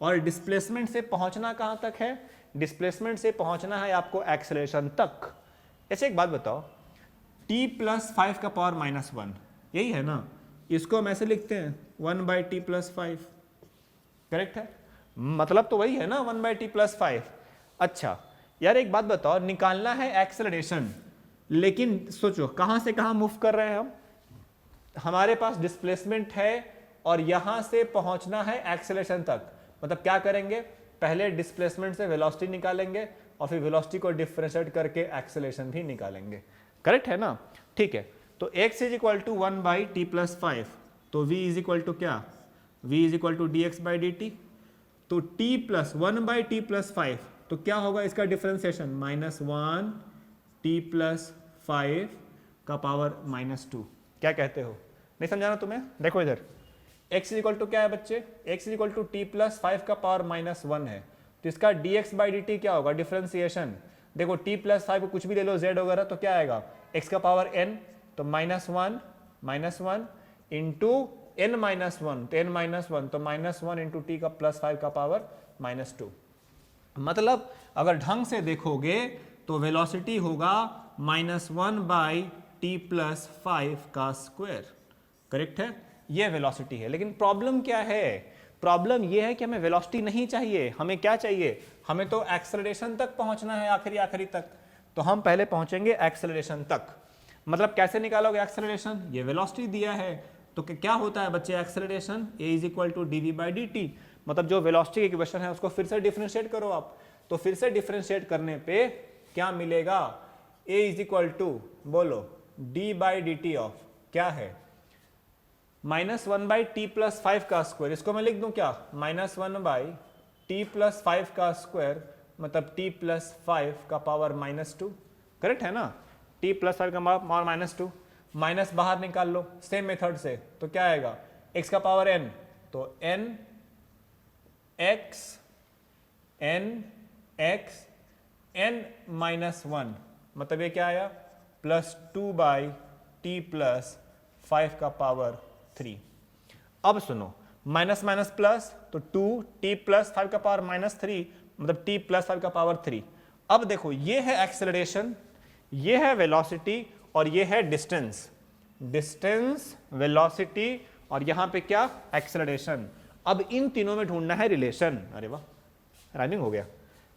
और डिस्प्लेसमेंट से पहुंचना कहां तक है, डिस्प्लेसमेंट से पहुंचना है आपको एक्सेलरेशन तक। ऐसे एक बात बताओ, t प्लस 5 का पावर -1, यही है ना, इसको हम ऐसे लिखते हैं 1/t प्लस 5, करेक्ट है, मतलब तो वही है ना 1/t प्लस 5। अच्छा यार एक बात बताओ, निकालना है एक्सेलरेशन, लेकिन सोचो कहां से कहां मूव कर रहे हैं हम, हमारे पास डिस्प्लेसमेंट है और यहां से पहुंचना है एक्सेलरेशन तक, मतलब क्या करेंगे, पहले डिस्प्लेसमेंट से वेलोसिटी निकालेंगे और फिर वेलोसिटी को डिफरेंशिएट करके एक्सेलरेशन भी निकालेंगे, करेक्ट है ना, ठीक है। तो x is equal to 1/t plus 5, तो v इज इक्वल टू क्या, v is equal to dx/dt, तो t प्लस 1/t प्लस 5, तो क्या होगा इसका डिफरेंशिएशन, -1t प्लस 5 का पावर -2, क्या कहते हो, नहीं समझाना तुम्हें, देखो इधर x इज इक्वल टू क्या है बच्चे, x is equal to t plus 5 का पावर -1 है, तो इसका dx/dt क्या होगा, डिफरेंशिएशन, देखो t प्लस 5 को कुछ भी ले लो z वगैरह, तो क्या आएगा, x का पावर n, तो -1 इंटू n -1, तो n -1, तो -1 इंटू t का प्लस 5 का पावर -2। मतलब अगर ढंग से देखोगे तो वेलोसिटी होगा -1/t+5 का स्क्वायर। करेक्ट है, ये वेलोसिटी है। लेकिन प्रॉब्लम क्या है? प्रॉब्लम ये है कि हमें वेलोसिटी नहीं चाहिए, हमें क्या चाहिए? हमें तो एक्सेलरेशन तक पहुंचना है, आखिरी तक। तो हम पहले पहुंचेंगे एक्सेलरेशन तक। मतलब कैसे निकालोगे एक्सेलरेशन? ये वेलोसिटी दिया है, तो क्या होता है बच्चे एक्सेलरेशन? a = dv/dt। मतलब जो वेलोसिटी की इक्वेशन है उसको फिर से डिफरेंशिएट करो आप। तो फिर से डिफरेंशिएट करने पे क्या मिलेगा? a = बोलो d/dt ऑफ क्या है? -1/t+5 का स्क्वायर। इसको मैं लिख दूं क्या? -1/t+5 का स्क्वायर, मतलब t+5 का पावर -2। करेक्ट है ना? t+5 का पावर -2। माइनस बाहर निकाल लो सेम मेथड से, तो क्या आएगा? x का पावर n, तो n x n-1, मतलब ये क्या आया? +2/t+5 का पावर 3। अब सुनो, माइनस माइनस प्लस, तो 2t+5 का पावर -3, मतलब t+5 का पावर 3। अब देखो, ये है एक्सेलरेशन, ये है वेलोसिटी, और ये है डिस्टेंस। डिस्टेंस, वेलोसिटी, और यहां पे क्या? एक्सेलरेशन। अब इन तीनों में ढूंढना है रिलेशन। अरे वाह, राइमिंग हो गया।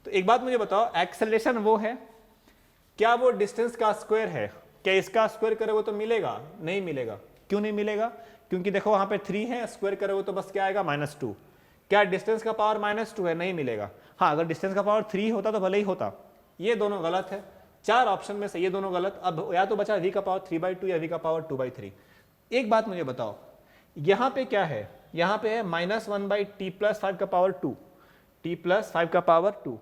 तो एक बात मुझे बताओ, एक्सेलरेशन वो है, क्या वो डिस्टेंस का स्क्वायर है? क्या इसका स्क्वायर करोगे तो मिलेगा? नहीं मिलेगा। क्यों नहीं मिलेगा? क्योंकि देखो वहां पे 3 है, स्क्वायर करोगे तो बस क्या आएगा? -2। क्या डिस्टेंस का पावर -2 है? नहीं मिलेगा। हाँ, अगर डिस्टेंस का पावर 3 होता तो भले ही होता। ये दोनों गलत है, 4 ऑप्शन में से ये दोनों गलत। अब या तो बचा v का पावर 3/2 या v का पावर 2/3। एक बात मुझे बताओ, यहां पे क्या है? यहां पे है -1/t+5 का पावर 2, t+5 का पावर 2।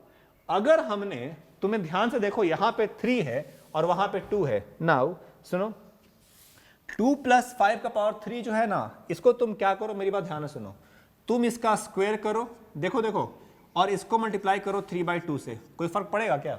अगर हमने, तुम्हें ध्यान से देखो, यहां पे 3 है और वहां पे 2 है। नाउ सुनो, 2 + 5 का पावर 3 जो है ना, इसको तुम क्या करो, मेरी बात ध्यान से सुनो, तुम इसका स्क्वायर करो, देखो देखो, और इसको मल्टीप्लाई करो 3/2 से। कोई फर्क पड़ेगा क्या?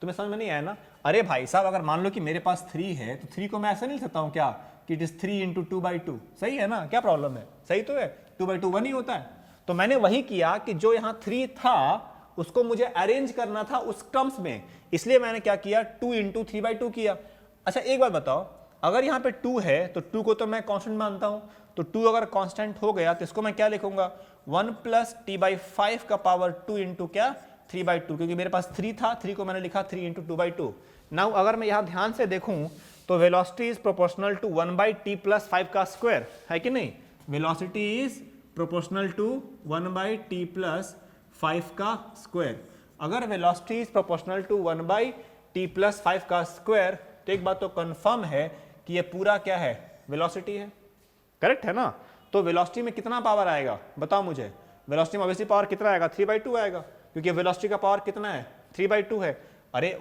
तुम्हें समझ में नहीं आया ना? अरे भाई साहब, अगर मान लो कि मेरे पास 3 है, तो 3 को मैं ऐसे नहीं लिख सकता हूं क्या कि इट इज 3 × 2/2? सही है ना? क्या प्रॉब्लम है? सही तो है, 2/2 1 ही होता है। तो मैंने वही किया कि जो यहां 3 था उसको मुझे अरेंज करना था उस टर्म्स में, इसलिए मैंने क्या किया? 2 × 3/2 किया। अच्छा एक बात बताओ, अगर यहाँ पे 2 है तो 2 को तो मैं कांस्टेंट मानता हूं, तो 2 अगर कांस्टेंट हो गया तो इसको मैं क्या लिखूंगा? 1 + t/5 का पावर 2 × क्या? 3/2, क्योंकि मेरे पास 3 था, 3 को मैंने लिखा 3 × 2/2। नाउ अगर मैं यहाँ ध्यान से देखूं तो velocity is proportional to 1/t+5 का स्क्वायर, है कि नहीं? Velocity is proportional to 1/t+5 का स्क्वायर। अगर velocity is proportional to 1/t+5 का स्क्वायर, तो एक बात तो कंफर्म है कि ये पूरा क्या है? वेलोसिटी है। करेक्ट है ना? तो वेलोसिटी में कितना पावर आएगा बताओ मुझे? वेलोसिटी में ऑब्वियसली पावर कितना आएगा? 3/2 आएगा, क्योंकि वेलोसिटी का पावर कितना है? 3/2 है। अरे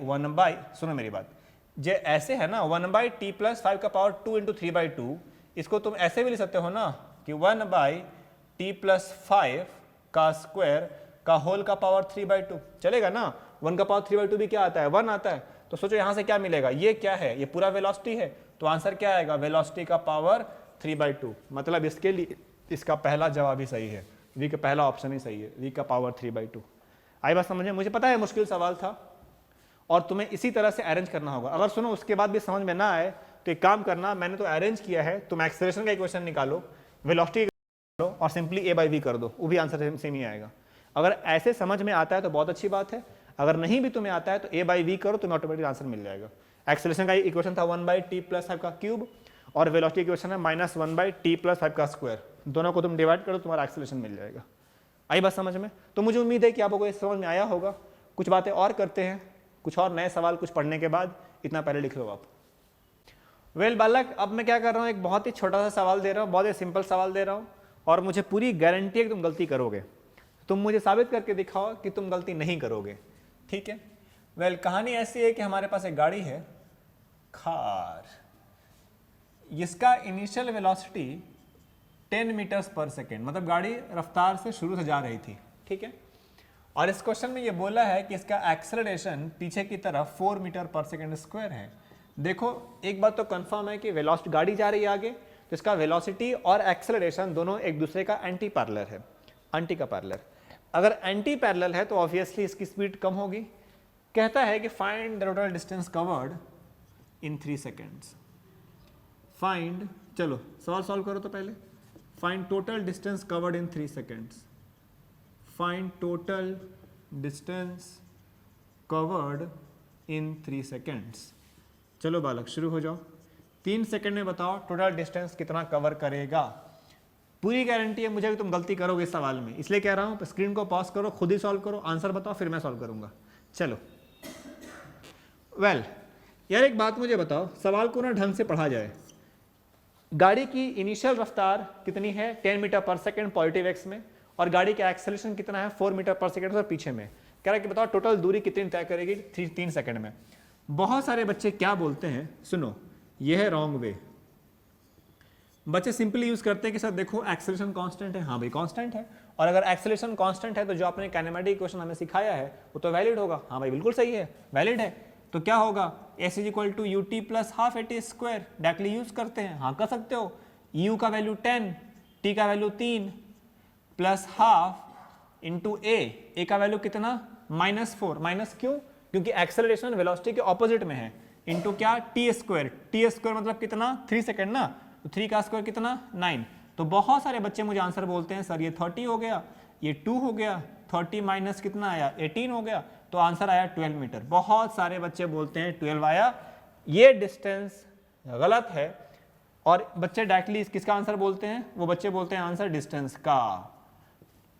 सुनो मेरी बात, जे ऐसे है ना, 1/t+5 का पावर 2 × 3/2, इसको तुम ऐसे भी लिख सकते हो ना कि 1/t+5 का स्क्वायर का होल का पावर 3/2, चलेगा ना? 1 का पावर 3/2 भी क्या आता है? 1 आता है। तो सोचो यहां से क्या मिलेगा? ये क्या है? ये पूरा वेलोसिटी है, तो आंसर क्या आएगा? वेलोसिटी का पावर 3/2। मतलब इसके लिए इसका पहला जवाब ही सही है, वी का पहला ऑप्शन ही सही है, वी का पावर 3/2। आई बात समझे? मुझे पता है मुश्किल सवाल था और तुम्हें इसी तरह से अरेंज करना होगा। अगर सुनो उसके बाद भी समझ में ना आए तो एक काम करना, मैंने तो अरेंज किया है, तुम एक्सेलरेशन का इक्वेशन निकालो, वेलोसिटी निकालो और सिंपली a/v कर दो, वो भी आंसर सेम ही आएगा। अगर ऐसे समझ में आता है तो बहुत अच्छी बात है, अगर नहीं भी तुम्हें आता है तो a/v करो, तुम्हें ऑटोमेटिक आंसर मिल जाएगा। एक्सेलरेशन का इक्वेशन था 1/t+5 का क्यूब और वेलोसिटी इक्वेशन है -1/t+5 का स्क्वायर। दोनों को तुम डिवाइड करो, तुम्हारा एक्सेलरेशन मिल जाएगा। आई बात समझ में? तो मुझे उम्मीद है कि आपको ये समझ में आया होगा। कुछ बातें और करते हैं, कुछ और नए सवाल कुछ पढ़ने के बाद, इतना पहले लिख लो आप। वेल बालक, अब मैं क्या कर रहा हूँ, एक बहुत ही छोटा सा सवाल दे रहा हूँ, बहुत ही सिंपल सवाल दे रहा हूँ, और मुझे पूरी गारंटी है कि तुम गलती करोगे। तुम मुझे साबित करके दिखाओ कि तुम गलती नहीं करोगे, ठीक है? वेल कहानी ऐसी है कि हमारे पास एक गाड़ी है, कार, इसका इनिशियल वेलोसिटी 10 मीटर्स पर सेकेंड, मतलब गाड़ी रफ्तार से शुरू से जा रही थी, ठीक है? और इस क्वेश्चन में ये बोला है कि इसका एक्सेलरेशन पीछे की तरफ 4 मीटर पर सेकेंड स्क्वायर है। देखो एक बात तो कंफर्म है कि वेलोसिटी, गाड़ी जा रही है आगे, तो इसका वेलोसिटी और एक्सेलरेशन दोनों एक दूसरे का एंटी पैरेलल है, एंटी का पैरेलल। अगर एंटी पैरेलल है तो ऑब्वियसली इसकी स्पीड कम होगी। कहता है कि find the total distance covered in 3 seconds. Find, चलो सवाल सॉल्व करो तो पहले। Find total distance covered in 3 seconds. Find total distance covered in 3 seconds. चलो बालक शुरू हो जाओ। 3 सेकेंड में बताओ टोटल डिस्टेंस कितना कवर करेगा। पूरी गारंटी है मुझे कि तुम गलती करोगे इस सवाल में, इसलिए कह रहा हूं स्क्रीन को पॉज करो, खुद ही सॉल्व करो, आंसर बताओ, फिर मैं सॉल्व करूंगा। चलो यार एक बात मुझे बताओ, सवाल को ना ढंग से पढ़ा जाए। गाड़ी की इनिशियल रफ्तार कितनी है 10 मीटर पर सेकेंड पॉजिटिव एक्स में, और गाड़ी का एक्सेलरेशन कितना है 4 मीटर पर सेकेंड और पीछे में। कह रहा है कि बताओ टोटल दूरी कितनी तय करेगी 3 सेकेंड में। बहुत सारे बच्चे क्या बोलते हैं, सुनो, यह है रॉन्ग वे। बच्चे सिंपली यूज करते हैं कि सर देखो एक्सेलरेशन कांस्टेंट है। हाँ भाई कांस्टेंट है, और अगर एक्सेलरेशन कांस्टेंट है तो जो आपने काइनेमेटिक इक्वेशन हमें सिखाया है वो तो वैलिड होगा। हाँ भाई बिल्कुल सही है, वैलिड है। तो क्या होगा, s = ut + ½ at² directly use करते हैं। हाँ कर सकते हो। u का वैल्यू 10, t का वैल्यू 3 + ½ a का वैल्यू कितना -4। माइनस क्यों, क्योंकि एक्सेलरेशन वेलोसिटी के ऑपोजिट में है। इंटू क्या t² मतलब कितना 3 सेकेंड ना, तो 3 का स्क्वायर कितना 9। तो बहुत सारे बच्चे मुझे आंसर बोलते हैं सर ये 30 हो गया, ये 2 हो गया, 30 माइनस कितना आया 18 हो गया, तो आंसर आया 12 मीटर। बहुत सारे बच्चे बोलते हैं 12 आया। ये डिस्टेंस गलत है, और बच्चे डायरेक्टली किसका आंसर बोलते हैं, वो बच्चे बोलते हैं आंसर डिस्टेंस का।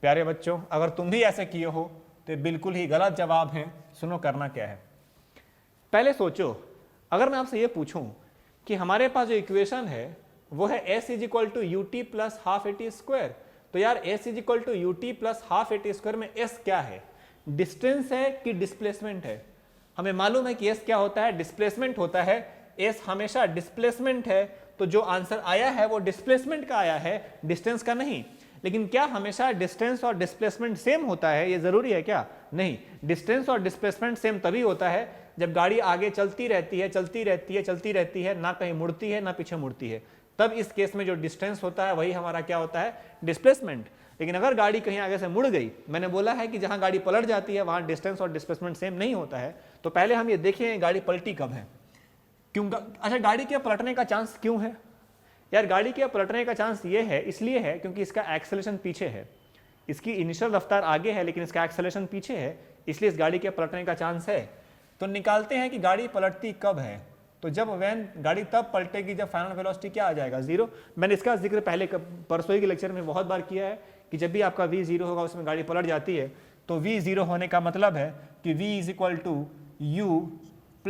प्यारे बच्चों अगर तुम भी ऐसे किए हो तो बिल्कुल ही गलत जवाब है। सुनो करना क्या है, पहले सोचो, अगर मैं आपसे ये पूछूं कि हमारे पास जो इक्वेशन है वो है s = ut + ½ at², तो यार s = ut + ½ at² में s क्या है, डिस्टेंस है कि डिस्प्लेसमेंट है। हमें मालूम है कि s क्या होता है, डिस्प्लेसमेंट होता है। s हमेशा डिस्प्लेसमेंट है, तो जो आंसर आया है वो डिस्प्लेसमेंट का आया है, डिस्टेंस का नहीं। लेकिन क्या हमेशा डिस्टेंस और डिस्प्लेसमेंट सेम होता है, ये जरूरी है क्या, नहीं। डिस्टेंस और डिस्प्लेसमेंट सेम तभी होता है जब गाड़ी आगे चलती रहती है, चलती रहती है, चलती रहती है, ना कहीं मुड़ती है ना पीछे मुड़ती है, तब इस केस में जो डिस्टेंस होता है वही हमारा क्या होता है, डिस्प्लेसमेंट। लेकिन अगर गाड़ी कहीं आगे से मुड़ गई, मैंने बोला है कि जहां गाड़ी पलट जाती है वहां डिस्टेंस और डिस्प्लेसमेंट सेम नहीं होता है। तो पहले हम ये देखें गाड़ी पलटी कब है, क्यों। अच्छा गाड़ी के पलटने का चांस क्यों है यार, गाड़ी के पलटने का चांस ये है, इसलिए है क्योंकि इसका एक्सेलरेशन पीछे है। इसकी इनिशियल रफ्तार आगे है लेकिन इसका एक्सेलरेशन पीछे है, इसलिए इस गाड़ी के पलटने का चांस है। तो निकालते हैं कि गाड़ी पलटती कब है, तो जब वैन गाड़ी तब पलटेगी जब फाइनल वेलोसिटी क्या आ जाएगा 0। मैंने इसका जिक्र पहले परसों के लेक्चर में बहुत बार किया है कि जब भी आपका v 0 होगा उसमें गाड़ी पलट जाती है, तो v 0 होने का मतलब है कि v = u +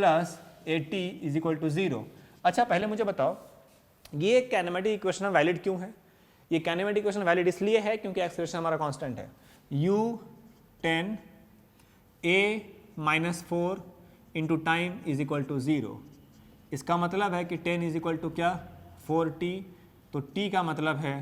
at = 0। अच्छा पहले मुझे बताओ ये काइनेमेटिक इक्वेशन वैलिड क्यों है। ये काइनेमेटिक इक्वेशन वैलिड इसलिए है क्योंकि एक्सेलरेशन हमारा कांस्टेंट है, u 10 a - 4 × टाइम = 0। इसका मतलब है कि 10 = क्या 4t, तो t का मतलब है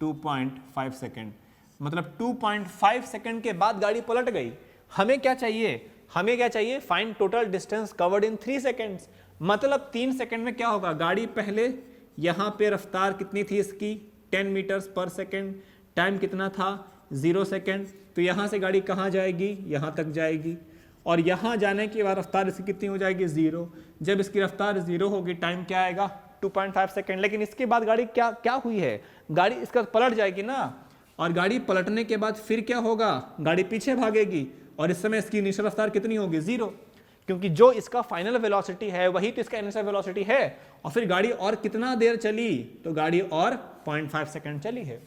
2.5 सेकेंड। मतलब 2.5 सेकेंड के बाद गाड़ी पलट गई। हमें क्या चाहिए, हमें क्या चाहिए, find total distance covered in 3 seconds. मतलब 3 सेकेंड में क्या होगा, गाड़ी पहले यहाँ पे रफ्तार कितनी थी इसकी 10 मीटर्स पर सेकेंड, टाइम कितना था 0 सेकेंड, तो यहाँ से गाड़ी कहाँ जाएगी, यहाँ तक जाएगी, और यहाँ जाने के बाद रफ्तार इसकी कितनी हो जाएगी 0। जब इसकी रफ्तार 0 होगी टाइम क्या आएगा 2.5 सेकेंड। लेकिन इसके बाद गाड़ी क्या हुई है, गाड़ी इसका पलट जाएगी ना, और गाड़ी पलटने के बाद फिर क्या होगा, गाड़ी पीछे भागेगी, और इस समय इसकी इनिशियल रफ्तार कितनी होगी 0, क्योंकि जो इसका फाइनल वेलोसिटी है वही तो इसका इनिशियल वेलोसिटी है। और फिर गाड़ी और कितना देर चली, तो गाड़ी और 0.5 सेकेंड चली है।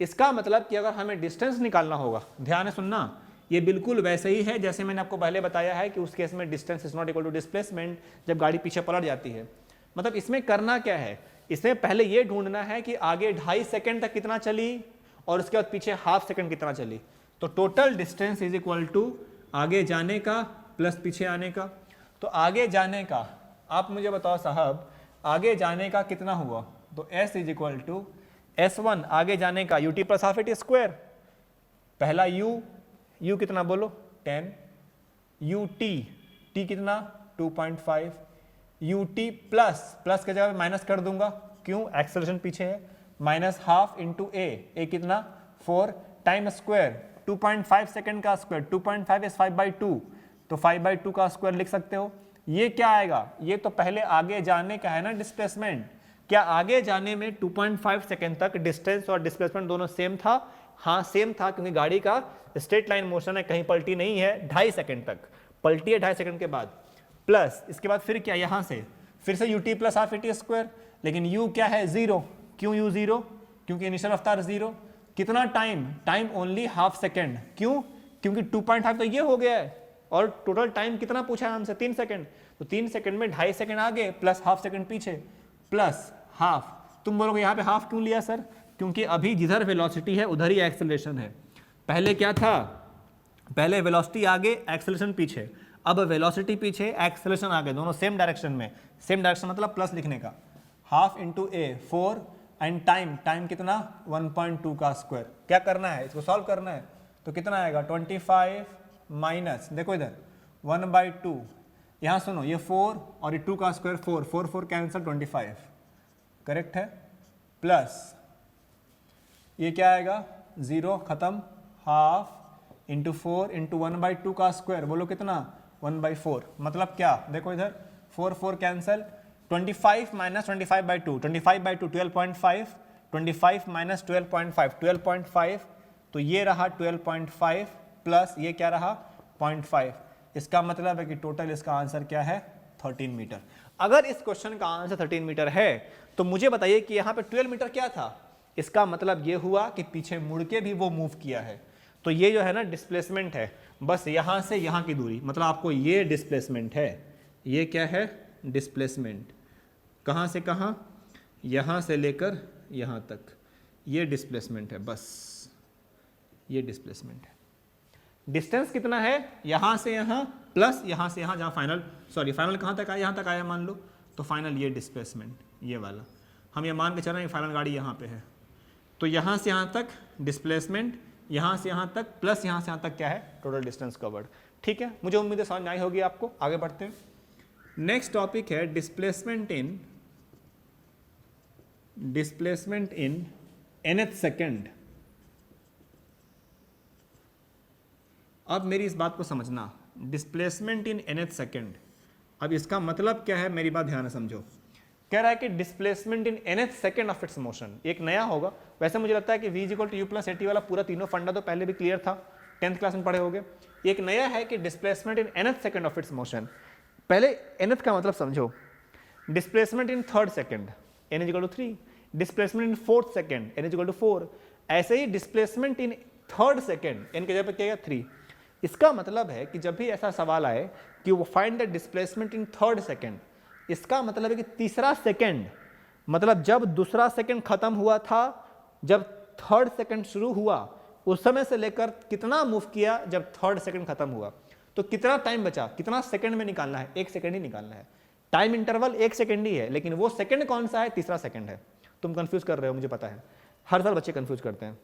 इसका मतलब कि अगर हमें डिस्टेंस निकालना होगा, ध्यान से सुनना, ये बिल्कुल वैसे ही है जैसे मैंने आपको पहले बताया है कि उस केस में distance is not equal to displacement, जब गाड़ी पीछे पलट जाती है। मतलब इसमें करना क्या है, इसमें पहले ये ढूंढना है कि आगे 2.5 सेकेंड तक कितना चली और उसके बाद पीछे ½ सेकेंड कितना चली। तो total distance is equal to आगे जाने का प्लस पीछे आने का। तो आगे जाने का आप मुझे बताओ साहब, आगे जाने का कितना हुआ, तो s is equal to S1 आगे जाने का ut + ½ at², पहला u कितना बोलो 10, ut t कितना 2.5, ut प्लस के जगह माइनस कर दूंगा, क्यों एक्सेलरेशन पीछे है, -½ × a कितना 4, टाइम स्क्वायर 2.5 सेकेंड का स्क्वायर 2.5 is 5/2, तो 5/2 का स्क्वायर लिख सकते हो। ये क्या आएगा, ये तो पहले आगे जाने का है ना डिस्प्लेसमेंट। क्या आगे जाने में 2.5 सेकेंड तक डिस्टेंस और डिस्प्लेसमेंट दोनों सेम था? हाँ सेम था, क्योंकि गाड़ी का स्ट्रेट लाइन मोशन है, कहीं पलटी नहीं है। 2.5 सेकेंड तक पलटी है, 2.5 सेकेंड के बाद। प्लस इसके बाद फिर क्या, यहाँ से फिर से ut plus half at square, लेकिन u क्या है 0। क्यों u 0? क्योंकि इनिशियल रफ्तार 0। कितना time, time only half second. क्यों? क्योंकि 2.5 तो ये हो गया है, और टोटल टाइम कितना पूछा है हमसे, 3 सेकेंड। तो 3 सेकेंड में 2.5 सेकेंड आगे प्लस हाफ सेकेंड पीछे, प्लस हाफ। तुम बोलोगे यहाँ पे हाफ क्यों लिया सर? क्योंकि अभी जिधर वेलोसिटी है उधर ही एक्सेलरेशन है। पहले क्या था, पहले वेलोसिटी आगे एक्सेलरेशन पीछे, अब वेलोसिटी पीछे एक्सेलरेशन आगे, दोनों सेम डायरेक्शन में। सेम डायरेक्शन मतलब प्लस लिखने का, half into A 4 and time, time कितना 1.2 का स्क्वायर। क्या करना है, इसको सॉल्व करना है। तो कितना आएगा 25 माइनस, देखो इधर 1/2, यहाँ सुनो ये 4 और ये 2 का स्क्वायर 4, 4 4 कैंसिल 25, करेक्ट है। प्लस ये क्या आएगा 0 खत्म, हाफ इंटू 4 इंटू 1/2 का स्क्वायर, बोलो कितना 1/4। मतलब क्या, देखो इधर 4 4 कैंसिल, 25 माइनस 25/2, 25/2 12.5, 25 माइनस 12.5 12.5, तो ये रहा 12.5 प्लस ये क्या रहा 0.5। इसका मतलब है कि टोटल इसका आंसर क्या है 13 मीटर। अगर इस क्वेश्चन का आंसर 13 मीटर है तो मुझे बताइए कि यहाँ पे 12 मीटर क्या था। इसका मतलब ये हुआ कि पीछे मुड़ के भी वो मूव किया है। तो ये जो है ना डिस्प्लेसमेंट है, बस यहाँ से यहाँ की दूरी, मतलब आपको ये डिस्प्लेसमेंट है। ये क्या है डिस्प्लेसमेंट, कहाँ से कहाँ, यहाँ से लेकर यहाँ तक, ये डिस्प्लेसमेंट है, बस ये डिस्प्लेसमेंट है। डिस्टेंस कितना है, यहाँ से यहाँ प्लस यहाँ से यहाँ, जहाँ फाइनल फाइनल कहाँ तक आया, यहाँ तक आया मान लो, तो फाइनल ये डिस्प्लेसमेंट ये वाला। हम ये मान के चल रहे हैं फाइनल गाड़ी यहाँ पे है, तो यहाँ से यहाँ तक डिस्प्लेसमेंट, यहाँ से यहाँ तक प्लस यहाँ से यहाँ तक क्या है टोटल डिस्टेंस कवर्ड। ठीक है, मुझे उम्मीद है समझ में आई होगी आपको। आगे बढ़ते हैं, नेक्स्ट टॉपिक है डिस्प्लेसमेंट इन nth सेकेंड। अब मेरी इस बात को समझना, डिस्प्लेसमेंट इन nth सेकेंड, अब इसका मतलब क्या है मेरी बात ध्यान से समझो। कह रहा है कि displacement in nth second of its motion, एक नया होगा। वैसे मुझे लगता है कि v = u + at वाला पूरा तीनों फंडा तो पहले भी क्लियर था, 10th क्लास में पढ़े होगे। एक नया है कि displacement in nth second of its motion. पहले nth का मतलब समझो, displacement in third second n = 3, displacement in fourth second n = 4, ऐसे ही displacement in third second n की जगह पर क्या है 3। इसका मतलब है कि जब भी ऐसा सवाल आए कि वो find the displacement in third second, इसका मतलब है कि तीसरा सेकेंड, मतलब जब दूसरा सेकेंड खत्म हुआ था, जब थर्ड सेकेंड शुरू हुआ, उस समय से लेकर कितना मूव किया जब थर्ड सेकेंड खत्म हुआ, तो कितना टाइम बचा, कितना सेकेंड में निकालना है, 1 सेकेंड ही निकालना है। टाइम इंटरवल 1 सेकेंड ही है, लेकिन वो सेकेंड कौन सा है, तीसरा सेकेंड है। तुम कंफ्यूज कर रहे हो, मुझे पता है, हर साल बच्चे कंफ्यूज करते हैं।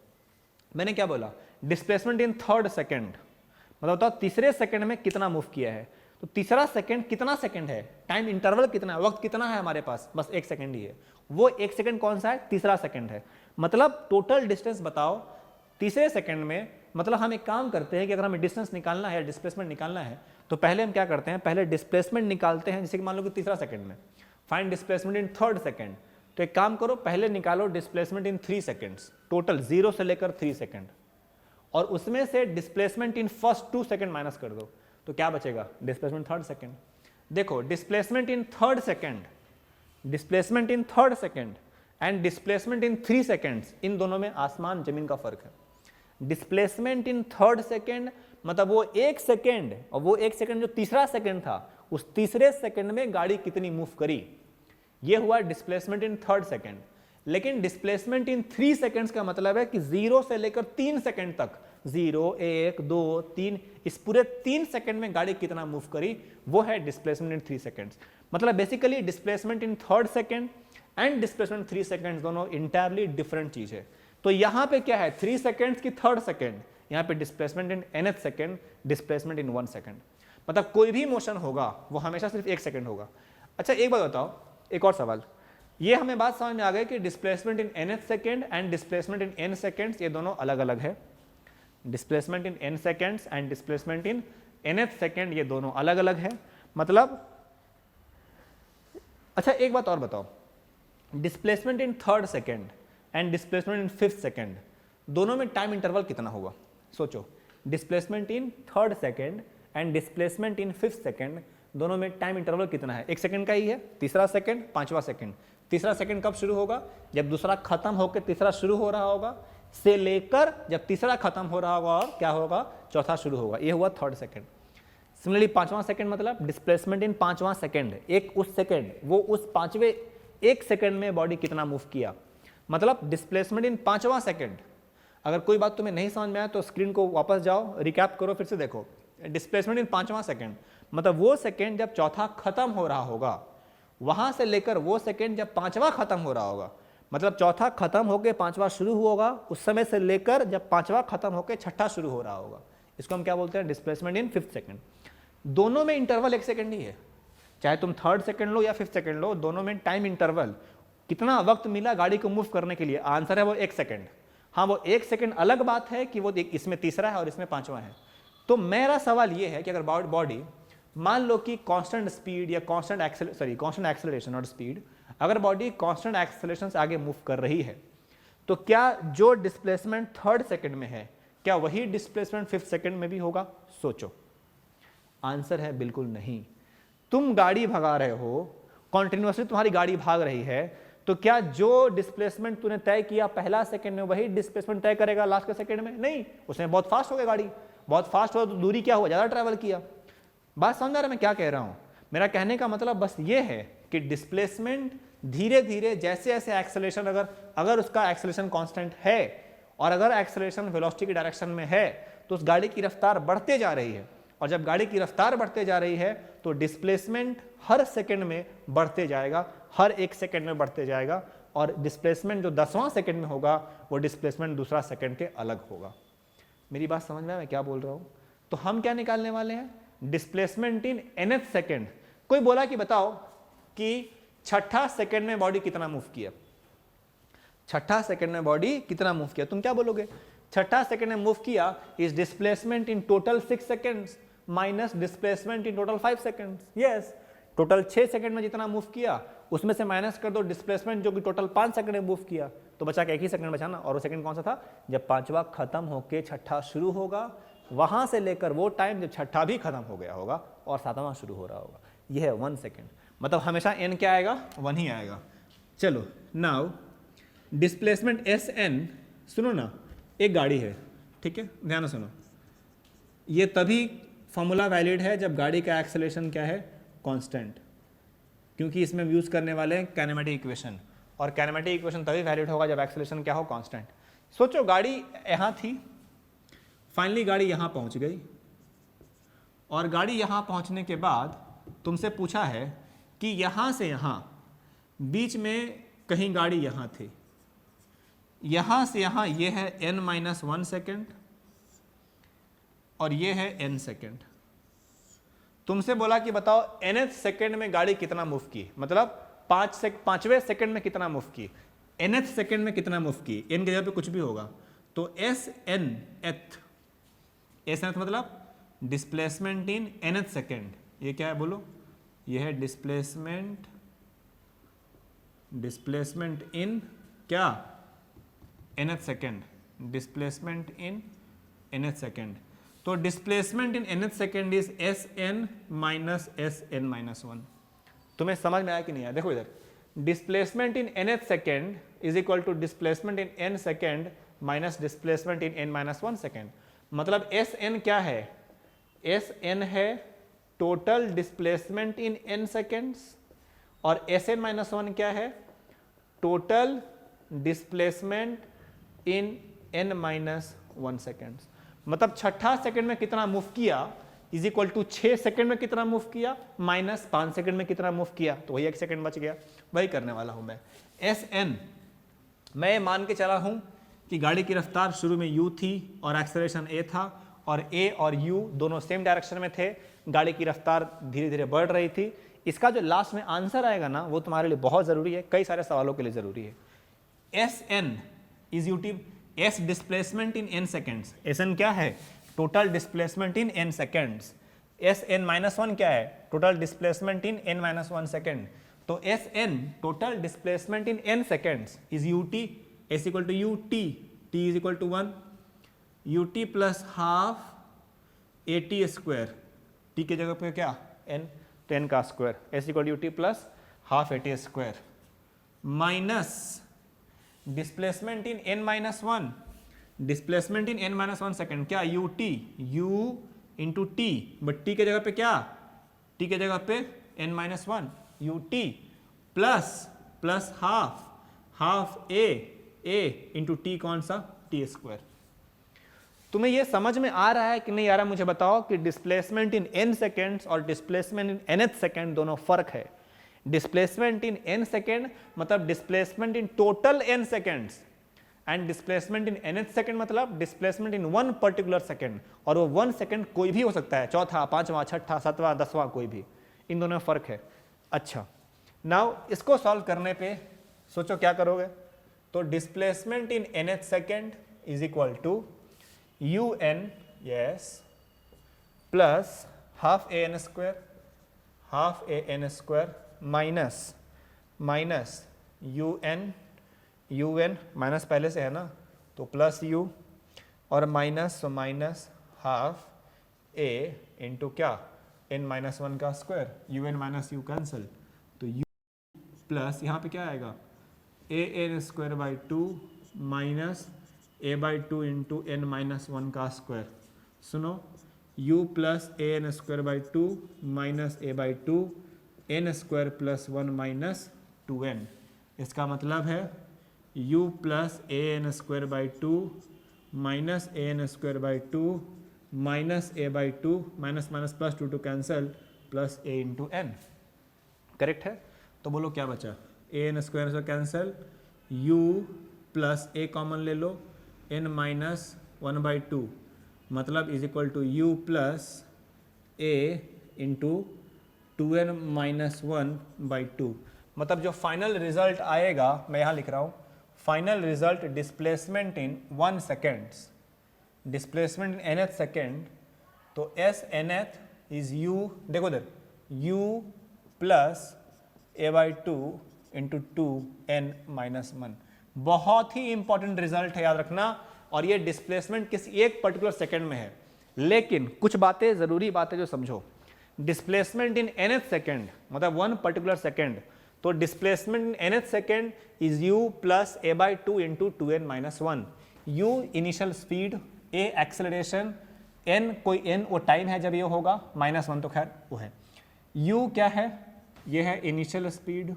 मैंने क्या बोला, डिस्प्लेसमेंट इन थर्ड सेकेंड, मतलब बताओ तीसरे सेकेंड में कितना मूव किया है। तो तीसरा सेकंड कितना सेकंड है, टाइम इंटरवल कितना है, वक्त कितना है हमारे पास, बस 1 सेकंड ही है। वो 1 सेकंड कौन सा है, तीसरा सेकंड है। मतलब टोटल डिस्टेंस बताओ तीसरे सेकंड में। मतलब हम एक काम करते हैं कि अगर हमें डिस्टेंस निकालना है, डिस्प्लेसमेंट निकालना है, तो पहले हम क्या करते हैं, पहले डिस्प्लेसमेंट निकालते हैं। जैसे कि मान लो कि तीसरा सेकंड में find displacement in third second, तो एक काम करो, पहले निकालो डिस्प्लेसमेंट इन 3 सेकंड्स, टोटल 0 से लेकर 3 सेकंड, और उसमें से displacement in first 2 second minus कर दो, तो क्या बचेगा, डिस्प्लेसमेंट थर्ड सेकंड। देखो displacement in third second, displacement in third second and displacement in 3 seconds, इन दोनों में आसमान जमीन का फर्क है। डिस्प्लेसमेंट इन थर्ड सेकंड मतलब वो 1 सेकंड, और वो 1 सेकंड जो तीसरा सेकंड था, उस तीसरे सेकंड में गाड़ी कितनी मूव करी, ये हुआ डिस्प्लेसमेंट इन थर्ड सेकंड। लेकिन डिस्प्लेसमेंट इन 3 सेकंड्स का मतलब है कि 0 से लेकर 3 सेकंड तक, 0 1 2 3, इस पूरे 3 सेकंड में गाड़ी कितना मूव करी, वो है डिस्प्लेसमेंट इन 3 सेकंड्स। मतलब basically displacement in third second and displacement 3 seconds दोनों इंटायरली डिफरेंट चीज है। तो यहां पे क्या है, 3 सेकंड्स की थर्ड सेकंड, यहां पे displacement in nth second, displacement in 1 second. मतलब कोई भी मोशन होगा वो हमेशा सिर्फ 1 सेकंड होगा। अच्छा एक बात बताओ, एक और सवाल, ये हमें बात समझ में आ गई कि displacement in nth second and displacement in n seconds, ये दोनों अलग अलग है। Displacement in n seconds and displacement in nth second, ये दोनों अलग अलग है। मतलब अच्छा एक बात और बताओ, displacement in third second and displacement in fifth second दोनों में टाइम इंटरवल कितना होगा? सोचो, displacement in third second and displacement in fifth second दोनों में टाइम इंटरवल कितना है? 1 सेकेंड का ही है, तीसरा सेकेंड, पांचवा सेकेंड। तीसरा सेकेंड कब शुरू होगा? जब दूसरा खत्म होकर तीसरा शुरू हो रहा होगा, से लेकर जब तीसरा खत्म हो रहा होगा और क्या होगा? चौथा शुरू होगा। ये हुआ थर्ड सेकेंड। सिमिलरली पांचवा सेकेंड मतलब डिस्प्लेसमेंट इन पांचवा सेकेंड, एक उस सेकेंड, वो उस पांचवे 1 सेकेंड में बॉडी कितना मूव किया, मतलब डिस्प्लेसमेंट इन पांचवा सेकेंड। अगर कोई बात तुम्हें नहीं समझ में आया तो स्क्रीन को वापस जाओ, रिकैप करो, फिर से देखो। डिस्प्लेसमेंट इन पांचवा सेकेंड मतलब वो सेकेंड जब चौथा खत्म हो रहा होगा, वहां से लेकर वो सेकेंड जब पांचवा खत्म हो रहा होगा, मतलब चौथा खत्म होकर पांचवा शुरू होगा, उस समय से लेकर जब पांचवा खत्म होकर छठा शुरू हो रहा होगा, इसको हम क्या बोलते हैं? Displacement in fifth second. दोनों में इंटरवल 1 सेकेंड ही है, चाहे तुम थर्ड सेकेंड लो या फिफ्थ सेकेंड लो, दोनों में टाइम इंटरवल कितना वक्त मिला गाड़ी को मूव करने के लिए? आंसर है वो 1 सेकेंड। हाँ, वो 1 सेकेंड अलग बात है कि वो इसमें तीसरा है और इसमें पांचवा है। तो मेरा सवाल ये है कि अगर बॉडी मान लो कि कांस्टेंट स्पीड या कांस्टेंट एक्सेलरेशन और स्पीड, अगर बॉडी कांस्टेंट एक्सेलरेशन से आगे मूव कर रही है, तो क्या जो डिस्प्लेसमेंट थर्ड सेकेंड में है, क्या वही डिस्प्लेसमेंट फिफ्थ सेकेंड में भी होगा? सोचो। आंसर है बिल्कुल नहीं। तुम गाड़ी भगा रहे हो, कॉन्टिन्यूसली तुम्हारी गाड़ी भाग रही है, तो क्या जो डिस्प्लेसमेंट तूने तय किया पहला सेकंड में वही डिस्प्लेसमेंट तय करेगा लास्ट के सेकंड में? नहीं, उसमें बहुत फास्ट हो गई गाड़ी, बहुत फास्ट हो तो दूरी क्या हुआ? ज्यादा ट्रैवल किया। बात समझ आ रहा है मैं क्या कह रहा हूं? मेरा कहने का मतलब बस ये है कि डिस्प्लेसमेंट धीरे धीरे जैसे जैसे एक्सेलरेशन, अगर उसका एक्सेलरेशन कांस्टेंट है और अगर एक्सेलरेशन वेलोसिटी की डायरेक्शन में है, तो उस गाड़ी की रफ्तार बढ़ते जा रही है, और जब गाड़ी की रफ्तार बढ़ते जा रही है तो डिस्प्लेसमेंट हर सेकंड में बढ़ते जाएगा, हर 1 सेकंड में बढ़ते जाएगा, और डिस्प्लेसमेंट जो 10वां सेकंड में होगा वो डिस्प्लेसमेंट दूसरा सेकंड के अलग होगा। मेरी बात समझ में आया मैं क्या बोल रहा हूं? तो हम क्या निकालने वाले हैं? Displacement in nth second. कोई बोला कि बताओ कि छठा सेकंड में बॉडी कितना मूव किया, छठा सेकंड में बॉडी कितना मूव किया, तुम क्या बोलोगे? छठा सेकंड में मूव किया is displacement in total 6 seconds minus displacement in total 5 seconds. Yes, total 6 second में जितना मूव किया उसमें से माइनस कर दो डिस्प्लेसमेंट जो कि टोटल 5 सेकंड में मूव किया, तो बचा के 1 ही सेकंड बचा ना। और वो सेकंड कौन सा था? जब पांचवा खत्म होके छठा शुरू होगा, वहां से लेकर वो टाइम जब छठा भी खत्म हो गया होगा और सातवां शुरू हो रहा होगा। यह है 1 सेकंड। मतलब हमेशा n क्या आएगा? 1 ही आएगा। चलो नाउ डिस्प्लेसमेंट Sn, सुनो ना, एक गाड़ी है, ठीक है, ध्यान से सुनो। ये तभी फॉर्मूला वैलिड है जब गाड़ी का एक्सेलरेशन क्या है? कांस्टेंट, क्योंकि इसमें यूज करने वाले हैं काइनेमेटिक इक्वेशन, और काइनेमेटिक इक्वेशन तभी वैलिड होगा जब एक्सेलरेशन क्या हो? कांस्टेंट। सोचो गाड़ी यहाँ थी, फाइनली गाड़ी यहाँ पहुँच गई, और गाड़ी यहाँ पहुँचने के बाद तुमसे पूछा है कि यहाँ से यहाँ बीच में कहीं गाड़ी यहाँ थी, यहाँ से यहाँ ये है n-1 सेकेंड और ये है n सेकेंड। तुमसे बोला कि बताओ nth सेकेंड में गाड़ी कितना मूव की, मतलब पांचवें सेकेंड में कितना मूव की, nth सेकेंड में कितना मूव की, n की जगह पे कुछ भी होगा, तो Snth मतलब डिस्प्लेसमेंट इन nth सेकेंड। ये क्या है बोलो? ये है डिस्प्लेसमेंट इन क्या? nth second, displacement in nth second. तो displacement in nth second is Sn minus Sn-1। तुम्हें समझ में आया कि नहीं आया? देखो इधर, displacement in nth second is equal to displacement in n second minus displacement in n-1 second. मतलब Sn क्या है? Sn है total displacement in n seconds, और Sn-1 क्या है? Total displacement in n-1 seconds. मतलब छठा सेकंड में कितना मूव किया इज इक्वल टू 6 सेकंड में कितना मूव किया माइनस 5 सेकंड में कितना मूव किया, तो वही 1 सेकंड बच गया। वही करने वाला हूं मैं। Sn मैं मान के चला हूं कि गाड़ी की रफ्तार शुरू में u थी और एक्सेलरेशन a था, और a और u दोनों सेम डायरेक्शन में थे, गाड़ी की रफ्तार धीरे धीरे बढ़ रही थी। इसका जो लास्ट में आंसर आएगा ना, वो तुम्हारे लिए बहुत जरूरी है, कई सारे सवालों के लिए जरूरी है। Sn is u t S displacement in n seconds. Sn क्या है? Total displacement in n seconds s n minus one क्या है? Total displacement in n minus one second. तो s n total displacement in n seconds is u t, s equal to u t, t is equal to 1, u t plus half a t square, t की जगह पे क्या n, तो n का square, S equal to u t plus half a t square minus displacement in n minus one, displacement in n minus one second क्या? U t, u into t, but t के जगह पे क्या? T के जगह पे n minus one, u t plus half a into t, कौन सा? T square. तुम्हें ये समझ में आ रहा है कि नहीं आ रहा? मुझे बताओ कि डिस्प्लेसमेंट इन n सेकेंड्स और डिस्प्लेसमेंट इन nth सेकेंड दोनों फर्क है। डिस्प्लेसमेंट इन n सेकेंड मतलब displacement in total n seconds, and displacement in nth second मतलब displacement in one particular second, और वो 1 सेकेंड कोई भी हो सकता है, चौथा, पांचवा, छठा, सातवां, 10वां, कोई भी, इन दोनों में फर्क है। अच्छा, नाउ इसको सॉल्व करने पे सोचो क्या करोगे? तो displacement in nth second is equal to u n, yes, plus half a n square minus u n minus पहले से है ना, तो प्लस यू और माइनस हाफ ए इंटू क्या? n माइनस वन का square, u n minus u cancel, तो u plus यहाँ पे क्या आएगा? A n square by two minus a by two into n minus one का स्क्वायर। सुनो, u plus a n square by two minus a by two n square plus one minus two n, इसका मतलब है u plus a n square by two minus a n square by two minus a by two, minus minus plus two cancel, plus a into n. Correct है? तो बोलो क्या बचा? A n square से cancel, u plus a common ले लो, n minus one by two मतलब is equal to u plus a into two n minus one by two. मतलब जो फाइनल रिजल्ट आएगा, मैं यहाँ लिख रहा हूँ, final result displacement in 1 seconds, displacement in nth second, तो एस nth इज u, देखो इधर, u plus a by two into two n minus one. बहुत ही इंपॉर्टेंट रिजल्ट है, याद रखना, और ये डिस्प्लेसमेंट किसी एक पर्टिकुलर सेकेंड में है, लेकिन कुछ बातें, जरूरी बातें जो समझो। डिस्प्लेसमेंट इन nth सेकेंड मतलब वन पर्टिकुलर सेकेंड, तो displacement in nth second is u plus a by two into two n minus one. U initial speed, a acceleration, n कोई n वो टाइम है जब ये होगा, माइनस वन तो खैर वो है। u क्या है? ये है इनिशियल स्पीड,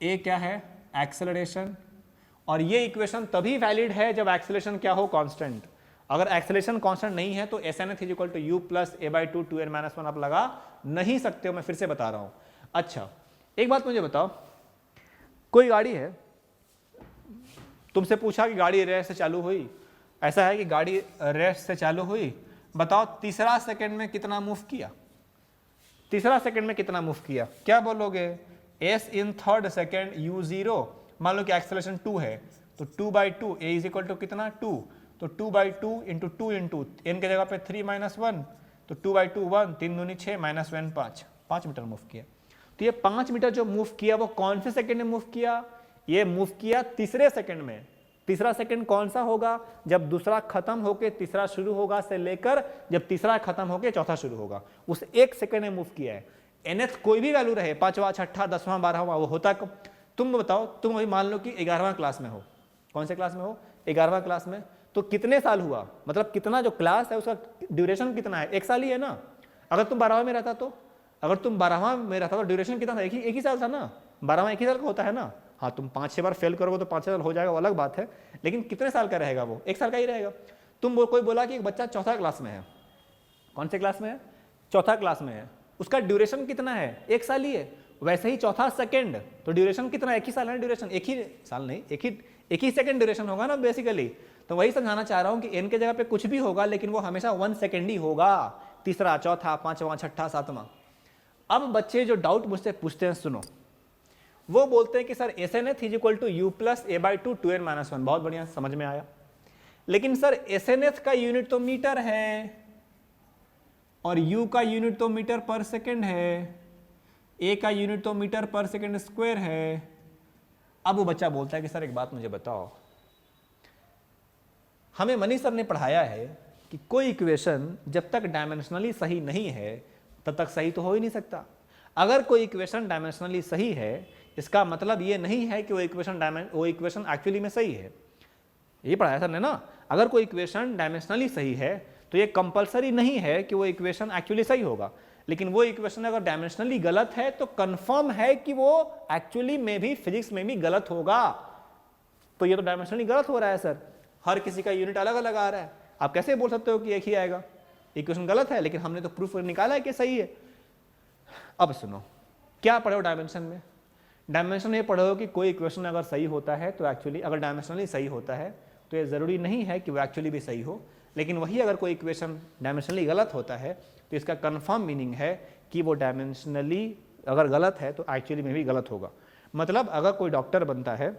a क्या है? एक्सेलरेशन, और ये इक्वेशन तभी वैलिड है जब एक्सेलरेशन क्या हो? कांस्टेंट। अगर एक्सेलरेशन कांस्टेंट नहीं है तो s n th is equal to u plus a by two two n minus one आप लगा नहीं सकते हो, मैं फिर से बता रहा हूं। अच्छा, एक बात मुझे बताओ, कोई गाड़ी है, तुमसे पूछा कि गाड़ी रेस से चालू हुई, ऐसा है कि गाड़ी रेस से चालू हुई, बताओ तीसरा सेकंड में कितना मूव किया? तीसरा सेकंड में कितना मूव किया? क्या बोलोगे? S in third second u zero, मान लो कि एक्सेलरेशन 2 है, तो 2 by two, a is equal to कितना? 2, तो 2 by two into two into n के जगह पे 3 माइनस वन, तो 2 बाई टू 1, 3 दूनी 6 माइनस वन 5 मीटर मूव किया। तो ये 5 मीटर जो मूव किया वो कौन से सेकंड में मूव किया? ये मूव किया तीसरे सेकंड में। तीसरा सेकंड कौन सा होगा? जब दूसरा खत्म होके तीसरा शुरू होगा, से लेकर जब तीसरा खत्म होके चौथा शुरू होगा, उस एक सेकंड में मूव किया है। nth कोई भी वैल्यू रहे, 5वां, 6ठा, 10वां, 12वां, वो होता कब? तुम बताओ, तुम अभी मान लो कि 11वां क्लास में हो। कौन से क्लास में हो? 11वां क्लास में। तो कितने साल हुआ? मतलब कितना जो क्लास है उसका ड्यूरेशन कितना है? 1 साल ही है ना। अगर तुम 12वां में रहता तो, अगर तुम 12वां में रहता तो ड्यूरेशन कितना था? एक ही साल था ना। 12वां एक ही साल का होता है ना। हाँ, तुम 5-6 बार फेल करोगे तो 5 साल हो जाएगा, वो अलग बात है, लेकिन कितने साल का रहेगा वो? 1 साल का ही रहेगा। तुम कोई बोला कि एक बच्चा चौथा क्लास में है, कौन से क्लास में है? चौथा क्लास में है, उसका ड्यूरेशन कितना है? 1 साल ही है। वैसे ही चौथा सेकंड, तो ड्यूरेशन कितना? 1 ही साल है ड्यूरेशन, एक ही साल नहीं, एक ही सेकंड ड्यूरेशन होगा ना बेसिकली। तो वही समझाना चाह रहा हूं कि n के जगह पे कुछ भी होगा, लेकिन वो हमेशा 1 सेकंड ही होगा, तीसरा, चौथा, 5वां, 6ठा, 7वां। अब बच्चे जो डाउट मुझसे पूछते हैं, सुनो, वो बोलते हैं कि sir s n th is equal to u plus a by two two n minus one. बहुत बढ़िया, समझ में आया, लेकिन सर एस एन एथ का यूनिट तो मीटर है, और u का यूनिट तो मीटर पर सेकेंड है, a का यूनिट तो मीटर पर सेकेंड स्क्वायर है। अब वो बच्चा बोलता है कि सर एक बात मुझे बताओ, हमें मनी सर ने पढ़ाया है कि कोई इक्वेशन जब तक डायमेंशनली सही नहीं है तब तक सही तो हो ही नहीं सकता। अगर कोई इक्वेशन डायमेंशनली सही है इसका मतलब ये नहीं है कि वो इक्वेशन एक्चुअली में सही है। ये पढ़ाया सर ने ना, अगर कोई इक्वेशन डायमेंशनली सही है तो ये कंपलसरी नहीं है कि वो इक्वेशन एक्चुअली सही होगा, लेकिन वो इक्वेशन अगर डायमेंशनली गलत है तो कंफर्म है कि वो एक्चुअली में भी फिजिक्स में भी गलत होगा। तो ये तो डायमेंशनली गलत हो रहा है सर, हर किसी का यूनिट अलग अलग आ रहा है, आप कैसे बोल सकते हो कि एक ही आएगा? इक्वेशन गलत है लेकिन हमने तो प्रूफ निकाला है कि सही है। अब सुनो, क्या पढ़ो डायमेंशन में? डायमेंशन में पढ़ो कि कोई इक्वेशन अगर सही होता है तो एक्चुअली अगर डायमेंशनली सही होता है तो ये ज़रूरी नहीं है कि वो एक्चुअली भी सही हो, लेकिन वही अगर कोई इक्वेशन डायमेंशनली गलत होता है तो इसका कंफर्म मीनिंग है कि वो डायमेंशनली अगर गलत है तो एक्चुअली में भी गलत होगा। मतलब अगर कोई डॉक्टर बनता है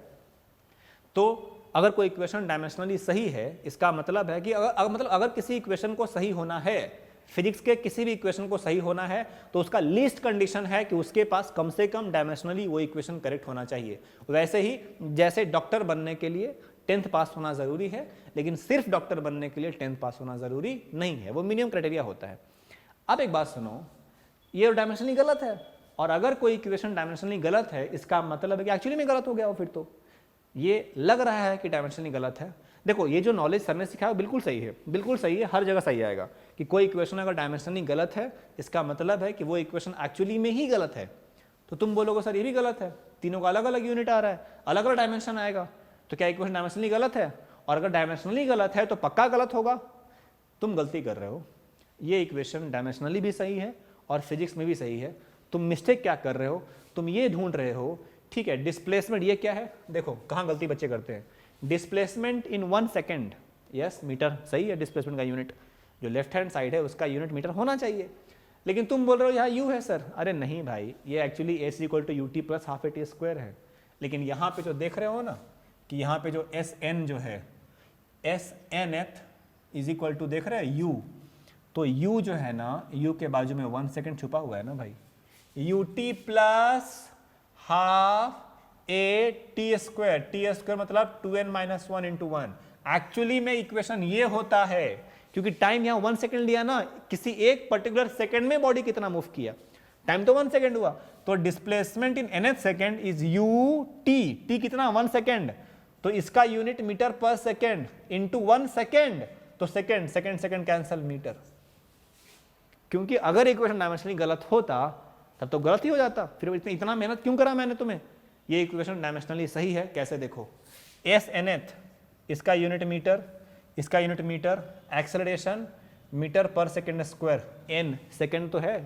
तो अगर कोई इक्वेशन डायमेंशनली सही है इसका मतलब है कि अगर किसी इक्वेशन को सही होना है, फिजिक्स के किसी भी इक्वेशन को सही होना है तो उसका लीस्ट कंडीशन है कि उसके पास कम से कम डायमेंशनली वो इक्वेशन करेक्ट होना चाहिए। वैसे ही जैसे डॉक्टर बनने के लिए 10th पास होना जरूरी है, लेकिन सिर्फ डॉक्टर बनने के लिए 10th पास होना जरूरी नहीं है, वो मिनिमम क्राइटेरिया होता है। अब एक बात सुनो, ये डायमेंशनली गलत है और अगर कोई इक्वेशन डायमेंशनली गलत है इसका मतलब है कि एक्चुअली में गलत हो गया हो। फिर तो ये लग रहा है कि डायमेंशनली गलत है। देखो ये जो नॉलेज सर ने सिखाया बिल्कुल सही है, बिल्कुल सही है, हर जगह सही आएगा कि कोई इक्वेशन अगर डायमेंशनली गलत है इसका मतलब है कि वो इक्वेशन एक्चुअली में ही गलत है। तो तुम बोलोगे सर ये भी गलत है, तीनों का अलग अलग यूनिट आ रहा है, अलग अलग डायमेंशन आएगा, तो क्या इक्वेशन डायमेंशनली गलत है? और अगर डायमेंशनली गलत है तो पक्का गलत होगा। तुम गलती कर रहे हो, ये इक्वेशन डायमेंशनली भी सही है और फिजिक्स में भी सही है। तुम मिस्टेक क्या कर रहे हो, तुम ये ढूंढ रहे हो, ठीक है डिस्प्लेसमेंट ये क्या है, देखो कहाँ गलती बच्चे करते हैं, displacement in 1 second, yes meter सही है, डिस्प्लेसमेंट का यूनिट जो लेफ्ट हैंड साइड है उसका यूनिट मीटर होना चाहिए, लेकिन तुम बोल रहे हो यहाँ यू है सर। अरे नहीं भाई, ये actually s equal to u t plus half a t square है, लेकिन यहाँ पे जो देख रहे हो ना कि यहाँ पे जो एस एन जो है S n th is equal to देख रहे हैं यू, तो यू जो है ना यू के बाजू में 1 सेकेंड छुपा हुआ है ना भाई, you t plus half a t square मतलब 2n-1 इंटू 1। एक्चुअली में इक्वेशन ये होता है क्योंकि टाइम यहाँ 1 सेकेंड लिया ना, किसी एक पर्टिकुलर सेकेंड में बॉडी कितना मूव किया, टाइम तो 1 सेकेंड हुआ, तो displacement in nth second is u t कितना 1 सेकेंड, तो इसका यूनिट मीटर पर सेकेंड इंटू 1 सेकेंड, तो second second second cancel metre. क्योंकि अगर इक्वेशन डायमेंशनली गलत होता तब तो गलत ही हो जाता, फिर इतना मेहनत क्यों करा मैंने तुम्हें। ये इक्वेशन डायमेंशनली सही है, कैसे देखो, एस एन एथ इसका यूनिट मीटर, इसका यूनिट मीटर, एक्सेलरेशन मीटर पर सेकेंड स्क्वायर, एन सेकेंड तो है,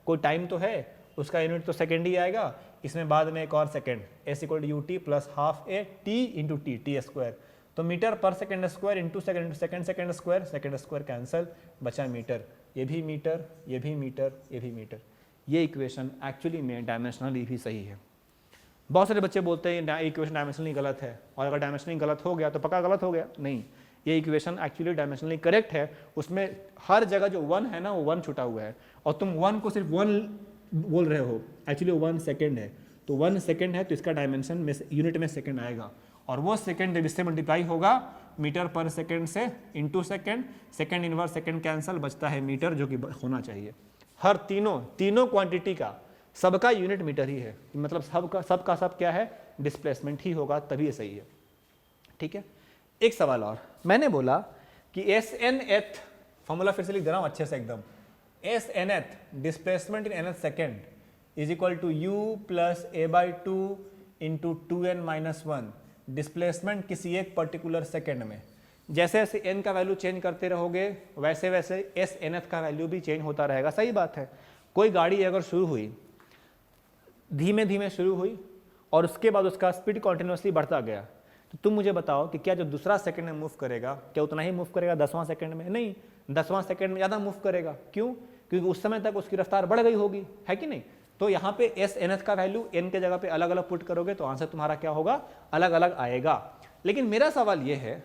कोई टाइम तो है, उसका यूनिट तो सेकेंड ही आएगा, इसमें बाद में एक और second, s equal to u t plus half a t into t t square, तो मीटर पर second square into second second square cancel, बचा मीटर, ये भी मीटर, ये भी मीटर, ये भी मीटर। ये इक्वेशन एक्चुअली में डायमेंशनली भी सही है। बहुत सारे बच्चे बोलते हैं इक्वेशन डायमेंशनली गलत है, और अगर डायमेंशनली गलत हो गया तो पक्का गलत हो गया। नहीं, ये इक्वेशन एक्चुअली डायमेंशनली करेक्ट है, उसमें हर जगह जो 1 है ना वो 1 छुटा हुआ है, और तुम 1 को सिर्फ 1 बोल रहे हो, एक्चुअली 1 सेकेंड है, तो 1 सेकेंड है तो इसका डायमेंशन में यूनिट में सेकेंड आएगा, और वो सेकेंड जब इससे मल्टीप्लाई होगा मीटर पर सेकेंड से into second, second inverse second cancel, बचता है मीटर, जो कि होना चाहिए। हर तीनों क्वांटिटी का सबका यूनिट मीटर ही है, मतलब सब क्या है, डिस्प्लेसमेंट ही होगा, तभी सही है। ठीक है, एक सवाल और, मैंने बोला कि एस एन एथ, फॉर्मूला फिर से लिख दे रहा हूं अच्छे से एकदम, s n th displacement in n th second is equal to u plus a by two into 2n-1, displacement किसी एक पर्टिकुलर सेकेंड में। जैसे जैसे n का वैल्यू चेंज करते रहोगे वैसे वैसे एस एन एथ का वैल्यू भी चेंज होता रहेगा। सही बात है, कोई गाड़ी अगर शुरू हुई, धीमे धीमे शुरू हुई और उसके बाद उसका स्पीड कॉन्टिन्यूसली बढ़ता गया, तो तुम मुझे बताओ कि क्या जो दूसरा सेकंड में मूव करेगा क्या उतना ही मूव करेगा 10वां सेकंड में? नहीं, 10वां सेकंड में ज़्यादा मूव करेगा। क्यों? क्योंकि उस समय तक उसकी रफ्तार बढ़ गई होगी, है कि नहीं? तो यहाँ पे एस एन एथ का वैल्यू n के जगह पे अलग अलग पुट करोगे तो आंसर तुम्हारा क्या होगा, अलग अलग आएगा। लेकिन मेरा सवाल ये है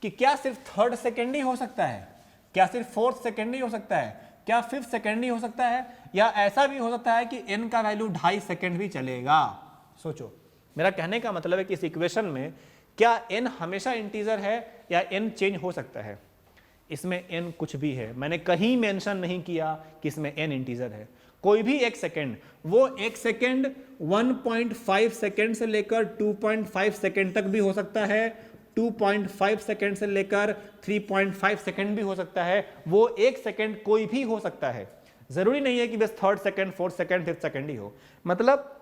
कि क्या सिर्फ 3rd सेकेंड ही हो सकता है? क्या सिर्फ 4th सेकेंड ही हो सकता है? क्या 5 सेकेंड ही हो सकता है, या ऐसा भी हो सकता है कि n का वैल्यू 2.5 सेकेंड भी चलेगा? सोचो, मेरा कहने का मतलब है कि इस इक्वेशन में क्या n हमेशा इंटीजर है या n चेंज हो सकता है? इसमें n कुछ भी है, मैंने कहीं मेंशन नहीं किया कि इसमें n इंटीजर है। कोई भी एक सेकेंड, वो एक सेकेंड 1.5 सेकेंड से लेकर 2.5 सेकेंड तक भी हो सकता है, 2.5 सेकेंड से लेकर 3.5 सेकेंड भी हो सकता है, वो एक सेकेंड कोई भी हो सकता है। जरूरी नहीं है कि बस 3rd second 4th second 5th second ही हो। मतलब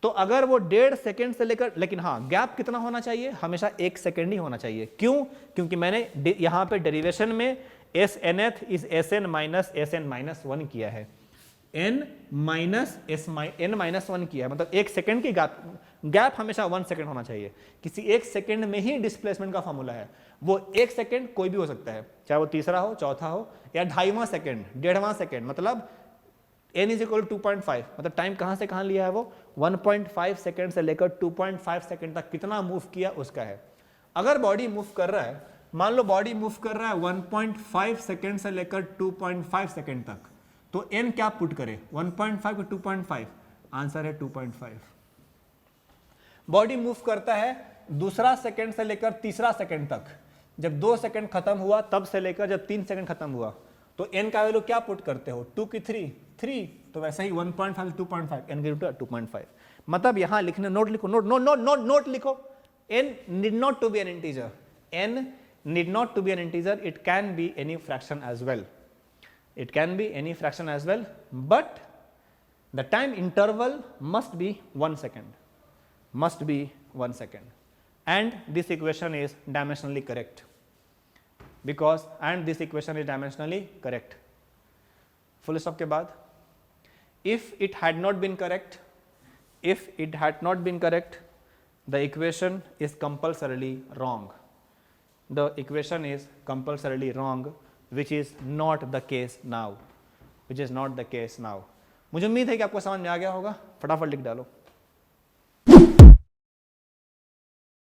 तो अगर वो 1.5 सेकेंड से लेकर, लेकिन हाँ गैप कितना होना चाहिए? हमेशा 1 सेकेंड ही होना चाहिए। क्यों? क्योंकि मैंने यहां पे डेरिवेशन में SNth is Sn minus Sn minus 1 किया है, n माइनस n माइनस 1 किया है, मतलब 1 सेकेंड की गैप हमेशा 1 सेकेंड होना चाहिए। किसी 1 सेकेंड में ही डिस्प्लेसमेंट का फॉर्मूला है, वो 1 सेकेंड कोई भी हो सकता है, चाहे वो तीसरा हो, चौथा हो, या 2.5वां सेकेंड, 1.5वां सेकेंड, मतलब n इज इक्वल 2.5, मतलब टाइम कहां से कहां लिया है वो 1.5 सेकेंड से लेकर 2.5 सेकेंड तक कितना मूव किया उसका है। अगर बॉडी मूव कर रहा है, मान लो बॉडी मूव कर रहा है 1.5 सेकेंड से लेकर 2.5 सेकेंड तक, तो n क्या पुट करे? 1.5 को 2.5, आंसर है 2.5। बॉडी मूव करता है दूसरा सेकेंड से लेकर तीसरा सेकेंड तक, जब 2 सेकेंड खत्म हुआ तब से लेकर जब 3 सेकेंड खत्म हुआ, तो n का वैल्यू क्या पुट करते हो? 2 की 3, तो वैसे ही 1.5 2.5, n की 2.5। मतलब यहां लिखने, नोट लिखो, नोट लिखो, n need not to be an integer, n need not to be an integer, it can be any fraction as well, it can be any fraction as well, but the time interval must be 1 second, must be 1 second, and this equation is dimensionally correct, because and this equation is dimensionally correct। full stop के बाद, if it had not been correct, if it had not been correct, the equation is compulsorily wrong, the equation is compulsorily wrong, which is not the case now, which is not the case now। मुझे उम्मीद है कि आपको समझ में आ गया होगा, फटाफट लिख डालो।